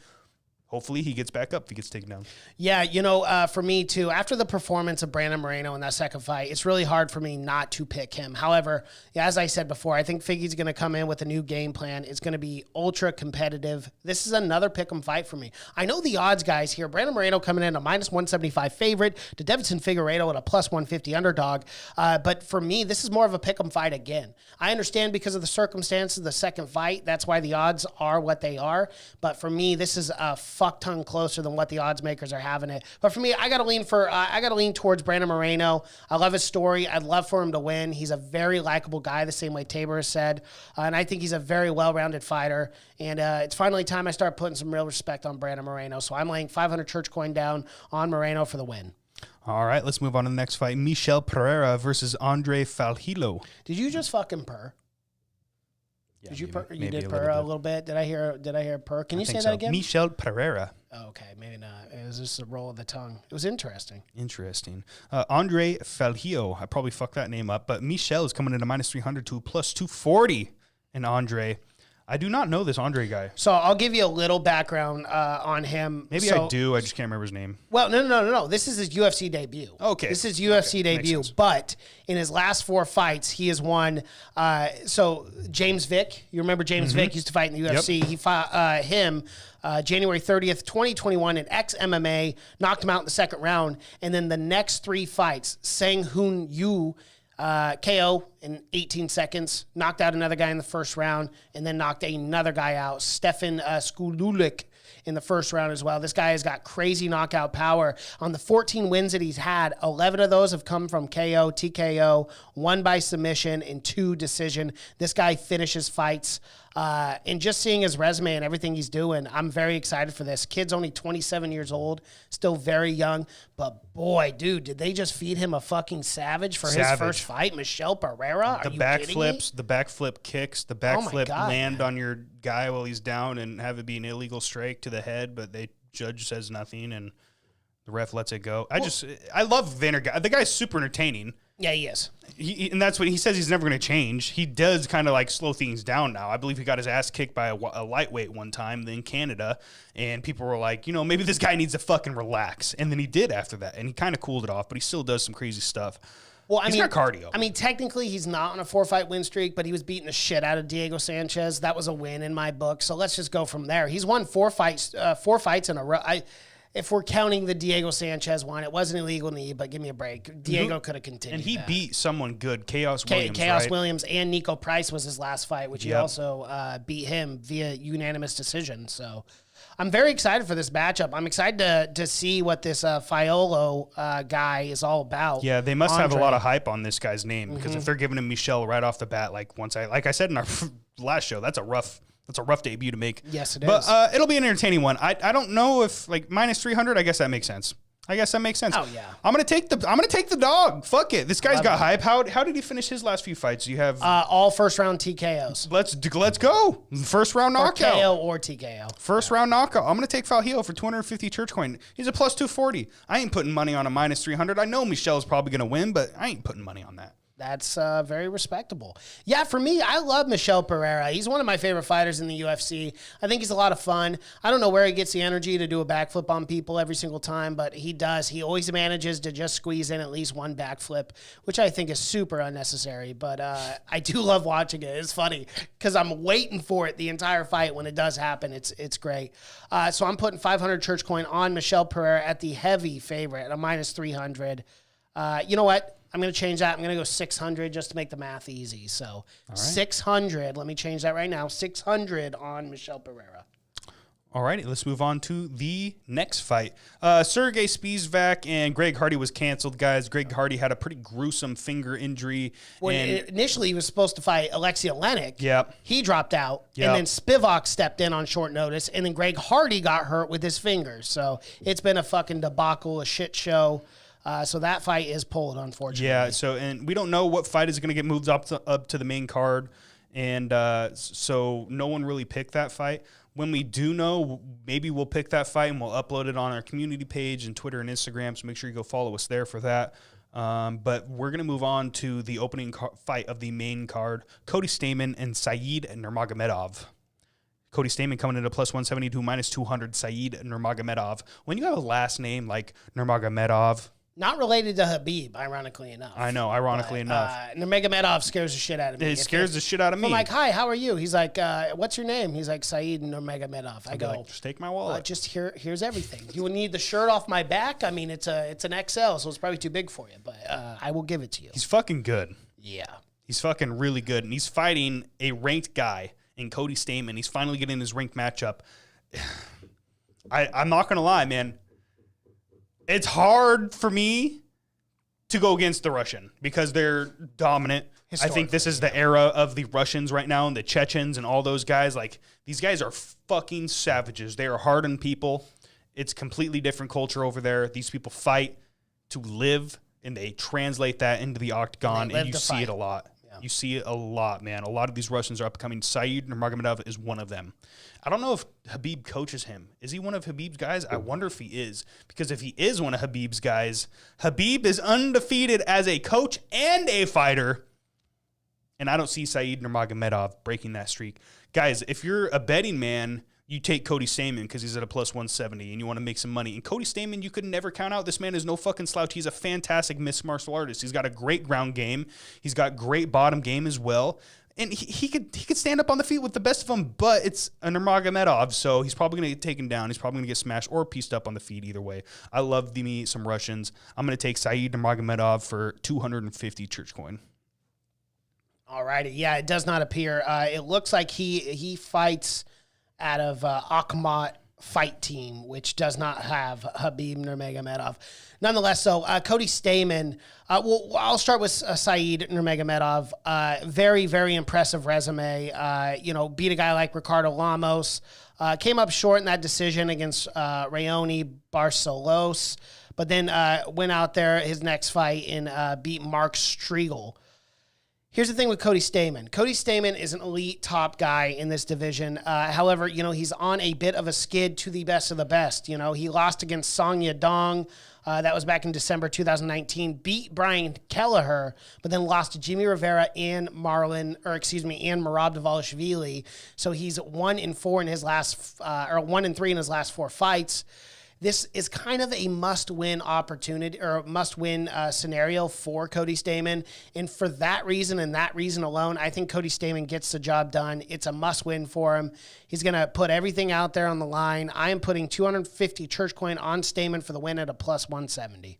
Hopefully he gets back up if he gets taken down. Yeah, for me too, after the performance of Brandon Moreno in that second fight, it's really hard for me not to pick him. However, as I said before, I think Figgy's going to come in with a new game plan. It's going to be ultra competitive. This is another pick'em fight for me. I know the odds guys here. Brandon Moreno coming in a -175 favorite to Davidson Figueroa at a +150 underdog. But for me, this is more of a pick'em fight again. I understand because of the circumstances of the second fight. That's why the odds are what they are. But for me, this is a fuck ton closer than what the odds makers are having it. But for me, I gotta lean towards Brandon Moreno. I love his story. I'd love for him to win. He's a very likable guy, the same way Tabor has said, and I think he's a very well-rounded fighter. And it's finally time I start putting some real respect on Brandon Moreno. So I'm laying 500 church coin down on Moreno for the win. All right, let's move on to the next fight. Michel Pereira versus Andre Falhilo. Did you just fucking purr? Yeah, did you maybe, purr? You did purr a little bit. Did I hear purr? Can you say that again? Michel Pereira. Oh, okay, maybe not. It was just a roll of the tongue. It was interesting. Interesting. Andre Falhilo. I probably fucked that name up, but Michel is coming in at -300 to +240. And Andre, I do not know this Andre guy. So I'll give you a little background on him. Maybe I do. I just can't remember his name. Well, no. This is his UFC debut. Okay. This is UFC debut. But in his last 4 fights, he has won. So James Vick, you remember James Vick used to fight in the UFC. Yep. He fought him January 30th, 2021 in ex-MMA, knocked him out in the second round. And then the next 3 fights, Sang-Hoon Yu, KO in 18 seconds, knocked out another guy in the first round, and then knocked another guy out, Stefan Skululik, in the first round as well. This guy has got crazy knockout power. On the 14 wins that he's had, 11 of those have come from KO, TKO, 1 by submission, and 2 decision. This guy finishes fights. And just seeing his resume and everything he's doing, I'm very excited for this. Kid's only 27 years old, still very young. But boy, dude, did they just feed him a fucking savage for his first fight? Michel Pereira? Are you kidding me? The backflip kicks, the backflip land on your guy while he's down and have it be an illegal strike to the head, but the judge says nothing and the ref lets it go. I love Vanderguy. The guy's super entertaining. Yeah, he is. And that's what he says. He's never going to change. He does kind of like slow things down now. I believe he got his ass kicked by a lightweight one time in Canada, and people were like, maybe this guy needs to fucking relax. And then he did after that, and he kind of cooled it off, but he still does some crazy stuff. Well, he's got cardio. I mean, technically, he's not on a 4-fight win streak, but he was beating the shit out of Diego Sanchez. That was a win in my book. So let's just go from there. He's won 4 fights in a row. If we're counting the Diego Sanchez one, it wasn't illegal knee, but give me a break. Diego could have continued. And he beat someone good, Chaos Williams. Williams and Nico Price was his last fight, which he also beat him via unanimous decision. So I'm very excited for this matchup. I'm excited to see what this Falhilo guy is all about. Yeah, they must have a lot of hype on this guy's name because if they're giving him Michel right off the bat, like I said in our last show, that's a rough debut to make. Yes, it is. But it'll be an entertaining one. I don't know if like -300. I guess that makes sense. Oh yeah. I'm gonna take the dog. Fuck it. This guy's got hype. How did he finish his last few fights? You have all first round TKOs. Let's go. First round knockout. KO or TKO. First round knockout. I'm gonna take Falhilo for 250 church coin. He's a +240. I ain't putting money on a -300. I know Michel's probably gonna win, but I ain't putting money on that. That's very respectable. Yeah, for me, I love Michel Pereira. He's one of my favorite fighters in the UFC. I think he's a lot of fun. I don't know where he gets the energy to do a backflip on people every single time, but he does. He always manages to just squeeze in at least one backflip, which I think is super unnecessary. But I do love watching it. It's funny because I'm waiting for it the entire fight. When it does happen, it's great. So I'm putting 500 church coin on Michel Pereira at the heavy favorite at a -300. You know what? I'm going to change that. I'm going to go 600 just to make the math easy. So 600. Let me change that right now. 600 on Michel Pereira. All right, let's move on to the next fight. Sergey Spivac and Greg Hardy was canceled, guys. Greg Hardy had a pretty gruesome finger injury. Well, initially, he was supposed to fight Alexei Oleinik. Yep. He dropped out, Yep. and then Spivac stepped in on short notice, and then Greg Hardy got hurt with his fingers. So it's been a fucking debacle, a shit show. So that fight is pulled, unfortunately. Yeah, and we don't know what fight is going to get moved up to the main card, and so no one really picked that fight. When we do know, maybe we'll pick that fight and we'll upload it on our community page and Twitter and Instagram, so make sure you go follow us there for that. But we're going to move on to the opening fight of the main card, Cody Stamen and Saeed Nurmagomedov. Cody Stamen coming in at plus 172, minus 200, Saeed Nurmagomedov. When you have a last name like Nurmagomedov, Not related to Habib, ironically enough. I know, ironically enough. Nurmagomedov scares the shit out of me. It scares the shit out of me. I'm like, hi, how are you? He's like, what's your name? He's like, Saeed Nurmagomedov. I go, like, just take my wallet. just here's everything. You would need the shirt off my back. I mean, it's an XL, so it's probably too big for you, but I will give it to you. He's fucking good. Yeah. He's fucking really good, and he's fighting a ranked guy in Cody Stamen. He's finally getting his ranked matchup. I'm not going to lie, man. It's hard for me to go against the Russian because they're dominant. I think this is the era of the Russians right now and the Chechens and all those guys. Like, these guys are fucking savages. They are hardened people. It's completely different culture over there. These people fight to live, and they translate that into the octagon, and you see it a lot. Yeah. You see it a lot, man. A lot of these Russians are upcoming. Saeed Nurmagomedov is one of them. I don't know if Habib coaches him. Is he one of Habib's guys? I wonder if he is. Because if he is one of Habib's guys, Habib is undefeated as a coach and a fighter. And I don't see Saeed Nurmagomedov breaking that streak. Guys, if you're a betting man, you take Cody Stamen because he's at a plus 170 and you want to make some money. And Cody Stamen, you could never count out. This man is no fucking slouch. He's a fantastic mixed martial artist. He's got a great ground game. He's got great bottom game as well. And he could stand up on the feet with the best of them, but it's a Nurmagomedov, so he's probably going to get taken down. He's probably going to get smashed or pieced up on the feet either way. I love some Russians. I'm going to take Saeed Nurmagomedov for 250 church coin. All righty. Yeah, it does not appear. It looks like he fights out of Akhmat Fight Team, which does not have Habib Nurmagomedov. Nonetheless, so Cody Stamen, I'll start with Saeed Nurmagomedov. Very, very impressive resume. Beat a guy like Ricardo Lamos. Came up short in that decision against Rayoni Barcelos, but then went out there his next fight and beat Mark Striegel. Here's the thing with Cody Stamen. Cody Stamen is an elite top guy in this division. However, he's on a bit of a skid to the best of the best. He lost against Song Yadong. That was back in December 2019. Beat Brian Kelleher, but then lost to Jimmy Rivera and Marabdavashvili. So he's 1-4 in his last, 1-3 in his last 4 fights. This is kind of a must-win opportunity or must-win scenario for Cody Stamen. And for that reason and that reason alone, I think Cody Stamen gets the job done. It's a must-win for him. He's going to put everything out there on the line. I am putting 250 church coin on Stamen for the win at a plus 170.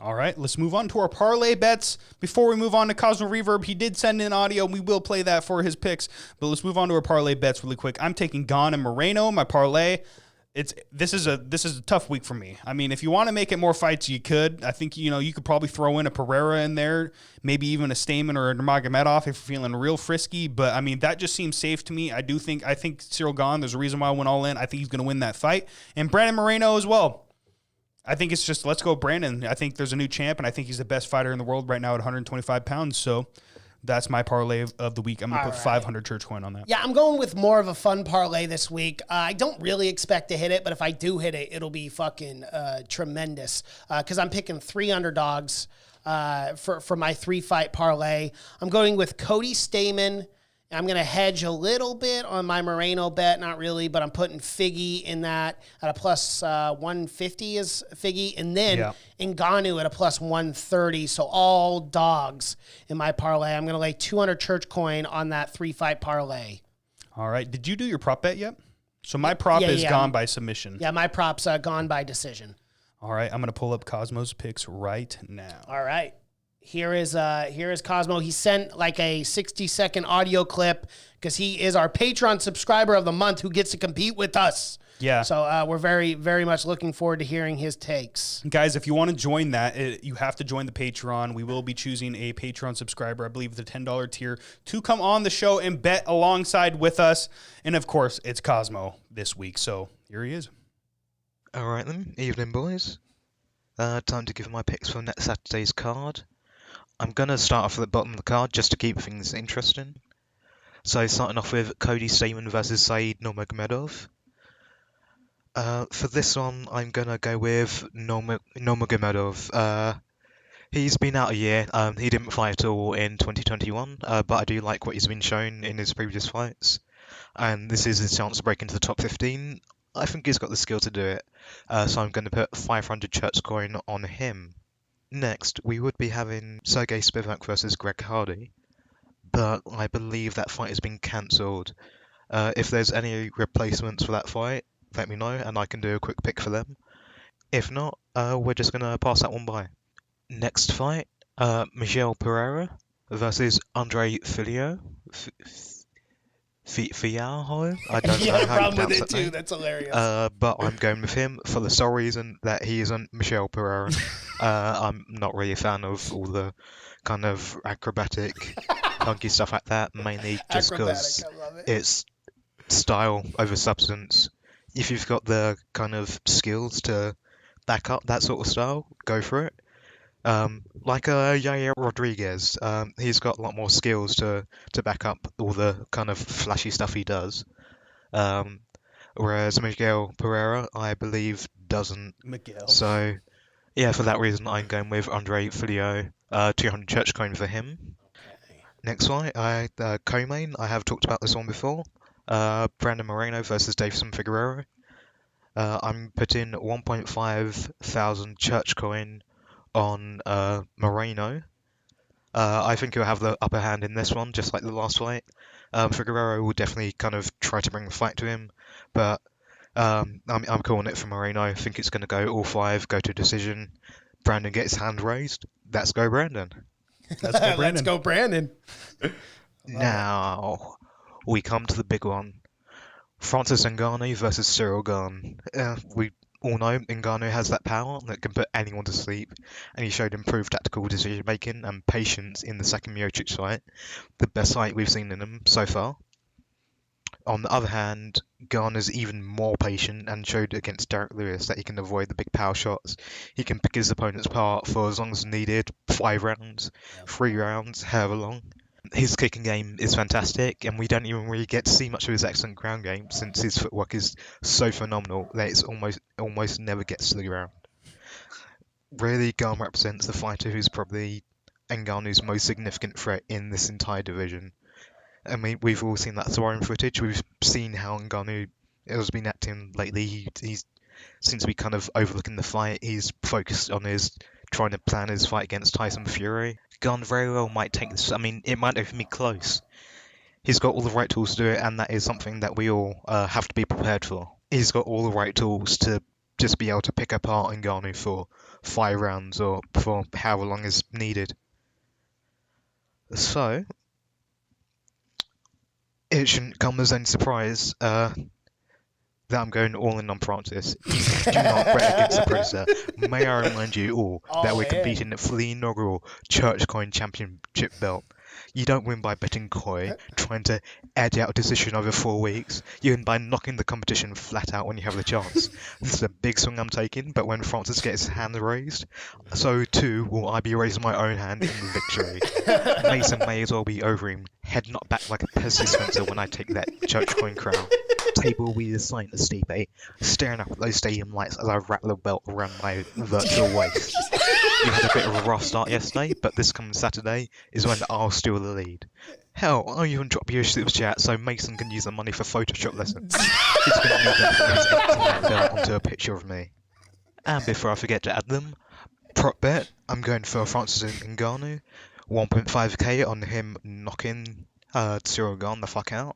All right, let's move on to our parlay bets. Before we move on to Cosmo Reverb, he did send in audio. We will play that for his picks. But let's move on to our parlay bets really quick. I'm taking Gane and Moreno, my parlay. This is a tough week for me. I mean, if you want to make it more fights, you could. I think you could probably throw in a Pereira in there, maybe even a Stamen or a Nurmagomedov if you're feeling real frisky. But I mean, that just seems safe to me. I think Cyril Gane. There's a reason why I went all in. I think he's going to win that fight, and Brandon Moreno as well. I think it's just let's go Brandon. I think there's a new champ, and I think he's the best fighter in the world right now at 125 pounds. So that's my parlay of the week. I'm going to put 500 church coin on that. Yeah, I'm going with more of a fun parlay this week. I don't really expect to hit it, but if I do hit it, it'll be fucking tremendous because I'm picking 3 underdogs for my 3-fight parlay. I'm going with Cody Stamen. I'm going to hedge a little bit on my Moreno bet, not really, but I'm putting Figgy in that at a plus 150 is Figgy, and then Ningano at a plus 130. So all dogs in my parlay. I'm going to lay 200 church coin on that 3-fight parlay. All right. Did you do your prop bet yet? So my prop is gone by submission. Yeah, my prop's gone by decision. All right. I'm going to pull up Cosmo's picks right now. All right. Here is Cosmo. He sent like a 60-second audio clip because he is our Patreon subscriber of the month who gets to compete with us. Yeah. So we're very, very much looking forward to hearing his takes. Guys, if you want to join that, you have to join the Patreon. We will be choosing a Patreon subscriber, I believe the $10 tier, to come on the show and bet alongside with us. And, of course, it's Cosmo this week. So here he is. All right then, evening boys. Time to give my picks for next Saturday's card. I'm going to start off at the bottom of the card just to keep things interesting. So starting off with Cody Stamen versus Saeed Nurmagomedov. For this one, I'm going to go with Nurmagomedov. He's been out a year. He didn't fight at all in 2021, but I do like what he's been shown in his previous fights. And this is his chance to break into the top 15. I think he's got the skill to do it. So I'm going to put 500 church coin on him. Next, we would be having Sergey Spivak versus Greg Hardy. But I believe that fight has been cancelled. If there's any replacements for that fight, let me know and I can do a quick pick for them. If not, we're just going to pass that one by. Next fight, Miguel Pereira versus Andre Filio. Fialho? I don't know how you pronounce that name. That's hilarious. But I'm going with him for the sole reason that he isn't Miguel Pereira. I'm not really a fan of all the kind of acrobatic, funky stuff like that, mainly just because it's style over substance. If you've got the kind of skills to back up that sort of style, go for it. Like Yair Rodriguez, he's got a lot more skills to back up all the kind of flashy stuff he does. Whereas Miguel Pereira, I believe, doesn't. Miguel. So, yeah, for that reason, I'm going with Andre Filio, 200 church coin for him. Okay. Next fight, co-main, I have talked about this one before. Brandon Moreno versus Davidson Figuero. I'm putting 1.5 thousand church coin on Moreno. I think he'll have the upper hand in this one, just like the last fight. Figuero will definitely kind of try to bring the fight to him, but I'm calling it for Moreno. I think it's going to go all five, go to decision. Brandon gets hand raised. Let's go, Brandon. Let's go, Brandon. Let's go, Brandon. Now, we come to the big one. Francis Ngannou versus Cyril Gane. We all know Ngannou has that power that can put anyone to sleep, and he showed improved tactical decision making and patience in the second Miocic fight, the best fight we've seen in him so far. On the other hand, Gane is even more patient and showed against Derek Lewis that he can avoid the big power shots. He can pick his opponent's apart for as long as needed, 5 rounds, 3 rounds, however long. His kicking game is fantastic, and we don't even really get to see much of his excellent ground game since his footwork is so phenomenal that it's almost never gets to the ground. Really, Gane represents the fighter who's probably Ngannou's most significant threat in this entire division. I mean, we've all seen that throwing footage. We've seen how Ngannou has been acting lately. He seems to be kind of overlooking the fight. He's focused on trying to plan his fight against Tyson Fury. Gane very well might take this. I mean, it might even be close. He's got all the right tools to do it, and that is something that we all have to be prepared for. He's got all the right tools to just be able to pick apart Ngannou for 5 rounds or for however long is needed. So, it shouldn't come as any surprise that I'm going all in on Francis. Do not bet against the producer. May I remind you all that we're competing for the inaugural Church Coin Championship belt. You don't win by betting coy, trying to edge out a decision over 4 weeks. You win by knocking the competition flat out when you have the chance. This is a big swing I'm taking, but when Francis gets his hand raised, so too will I be raising my own hand in victory. Mason may as well be over him, head not back like a Percy Spencer when I take that Church Coin crown. Table will be the sign of Stipe, staring up at those stadium lights as I wrap the belt around my virtual waist. We had a bit of a rough start yesterday, but this coming Saturday is when I'll steal the lead. Hell, I'll even drop you a super chat so Mason can use the money for Photoshop lessons. He's going to need them for his that belt onto a picture of me. And before I forget to add them, prop bet, I'm going for Francis Ngannou, 1.5k on him knocking Cyril Gane the fuck out.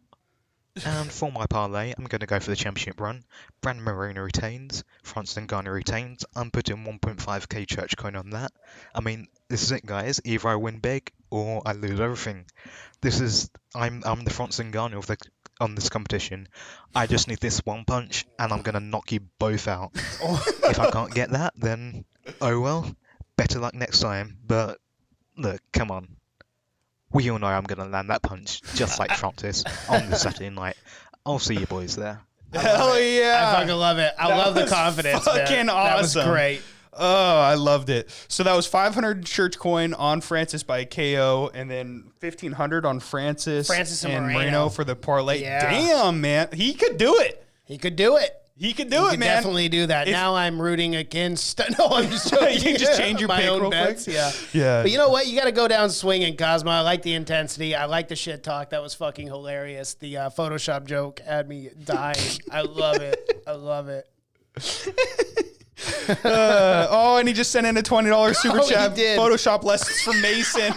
And for my parlay, I'm going to go for the championship run. Brandon Moreno retains, Francis Ngannou retains. I'm putting 1.5k church coin on that. I mean, this is it, guys. Either I win big or I lose everything. I'm the Francis Ngannou of the on this competition. I just need this one punch, and I'm gonna knock you both out. If I can't get that, then oh well. Better luck next time. But look, come on. We all know I'm gonna land that punch just like Francis on the Saturday night. I'll see you boys there. Hell yeah. I fucking love it. I love the confidence. Fucking man. awesome. That was great. Oh, I loved it. So that was 500 church coin on Francis by KO, and then 1,500 on Francis and Moreno for the parlay. Yeah. Damn, man. He could do it. He could do it. He could do it, Could man. definitely do that. Now I'm rooting against. No, I'm just joking. You can just change your my pick own real bets. quick. Yeah, Yeah. But you know what? You got to go down swinging, Cosmo. I like the intensity. I like the shit talk. That was fucking hilarious. The Photoshop joke had me dying. I love it. I love it. And he just sent in a $20 super Oh, he chat. did. Photoshop lessons from Mason.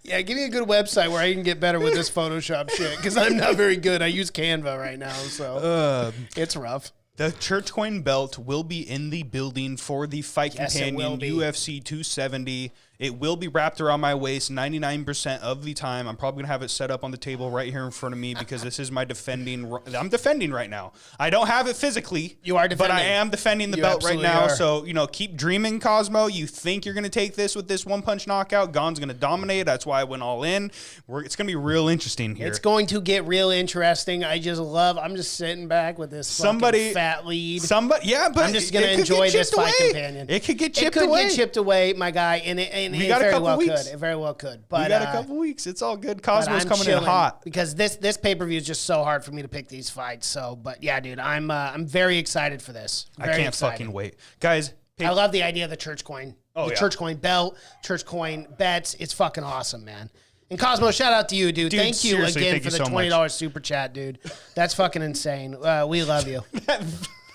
Yeah, give me a good website where I can get better with this Photoshop shit because I'm not very good. I use Canva right now, so it's rough. The church coin belt will be in the building for the Fight Yes, it will Companion be. UFC 270. It will be wrapped around my waist 99% of the time. I'm probably going to have it set up on the table right here in front of me because this is my defending. I'm defending right now. I don't have it physically. You are But I defending. am defending the You belt right absolutely now. are. So, keep dreaming, Cosmo. You think you're going to take this with this one-punch knockout. Gon's going to dominate. That's why I went all in. It's going to be real interesting here. It's going to get real interesting. I'm just sitting back with this fucking fat lead. Yeah, but I'm just going to it could enjoy get this chipped fight away. companion. It could get It chipped could away. get chipped away, my guy, and it We got a very couple well weeks. could. It very well could. But We got a couple weeks. It's all good. but Cosmo's I'm coming in chilling hot. because this pay-per-view is just so hard for me to pick these fights. So, but yeah, dude, I'm very excited for this. I Very can't excited. fucking wait. Guys, I love the idea of the church coin. Oh, the yeah. church coin belt, church coin bets. It's fucking awesome, man. And Cosmo, shout out to you, dude. Dude, Thank you seriously, again thank for you the so much. $20 super chat, dude. That's fucking insane. We love you.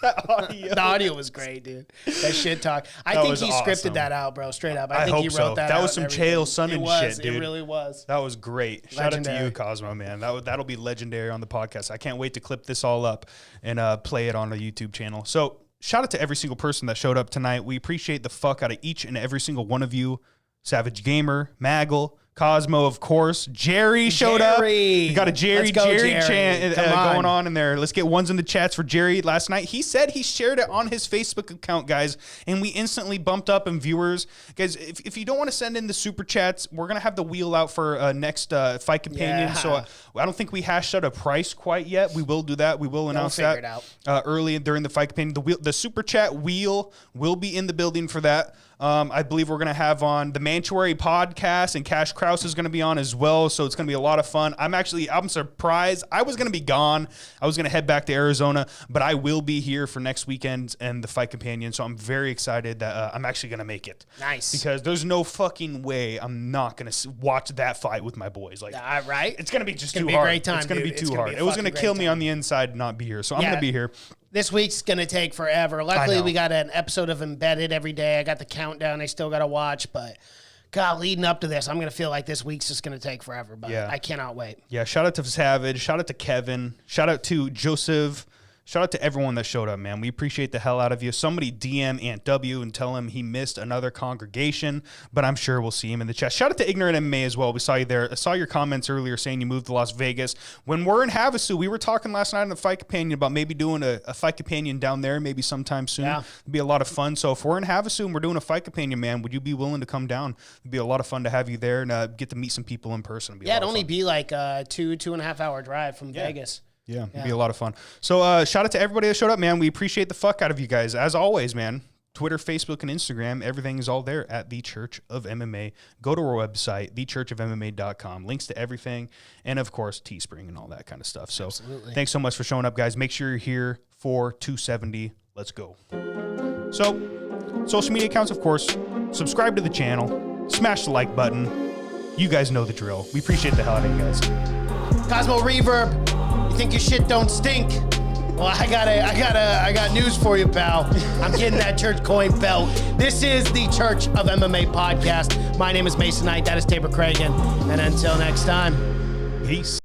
The audio was great, dude. That shit talk. I That think was he awesome. scripted that out, bro. Straight up. I think hope he wrote so. that That out was some and everything. Chael Sonnen It was. shit, dude. It really was. That was great. Shout out to Legendary. you, Cosmo, man. That'll be legendary on the podcast. I can't wait to clip this all up and play it on the YouTube channel. So shout out to every single person that showed up tonight. We appreciate the fuck out of each and every single one of you. Savage Gamer, Maggle, Cosmo, of course. Jerry showed up. Jerry. We got a Jerry Let's go, Jerry. chant Come on. going on in there. Let's get ones in the chats for Jerry last night. He said he shared it on his Facebook account, guys, and we instantly bumped up in viewers. Guys, if you don't want to send in the super chats, we're going to have the wheel out for next Fight Companion. Yeah. So I don't think we hashed out a price quite yet. We will do that. We will announce figure that it out. early during the Fight Companion. The super chat wheel will be in the building for that. I believe we're going to have on the Mantuary podcast, and Cash Kraus is going to be on as well. So it's going to be a lot of fun. I'm surprised. I was going to be gone. I was going to head back to Arizona, but I will be here for next weekend and the Fight Companion. So I'm very excited that I'm actually going to make it. Nice. Because there's no fucking way I'm not going to watch that fight with my boys. Like, Right? it's going to be just gonna too be a hard. great time, It's going to dude. be It's too gonna be hard. a It was going to fucking kill great me time. on the inside to not be here. So I'm Yeah. going to be here. This week's going to take forever. Luckily, know. we got an episode of Embedded every day. I got the countdown I still got to watch, but God, leading up to this, I'm going to feel like this week's just going to take forever, but Yeah. I cannot wait. Yeah, shout out to Savage. Shout out to Kevin. Shout out to Joseph. Shout out to everyone that showed up, man. We appreciate the hell out of you. Somebody DM Aunt W and tell him he missed another congregation, but I'm sure we'll see him in the chat. Shout out to Ignorant MMA as well. We saw you there. I saw your comments earlier saying you moved to Las Vegas. When we're in Havasu, we were talking last night on the Fight Companion about maybe doing a Fight Companion down there maybe sometime soon. Yeah. It'd be a lot of fun. So if we're in Havasu and we're doing a Fight Companion, man, would you be willing to come down? It'd be a lot of fun to have you there and get to meet some people in person. It'd be a Yeah, lot it'd of only fun. be like a 2.5 hour drive from Vegas. Yeah, it'd be a lot of fun. So shout out to everybody that showed up, man. We appreciate the fuck out of you guys. As always, man. Twitter, Facebook, and Instagram, everything is all there at The Church of MMA. Go to our website, thechurchofmma.com. Links to everything. And, of course, Teespring and all that kind of stuff. So thanks so much for showing up, guys. Make sure you're here for 270. Let's go. So, social media accounts, of course. Subscribe to the channel. Smash the like button. You guys know the drill. We appreciate the hell out of you guys. Cosmo Reverb, you think your shit don't stink? Well, I got news for you, pal. I'm getting that church coin belt. This is the Church of MMA podcast. My name is Mason Knight. That is Tabor Cragen. And until next time. Peace.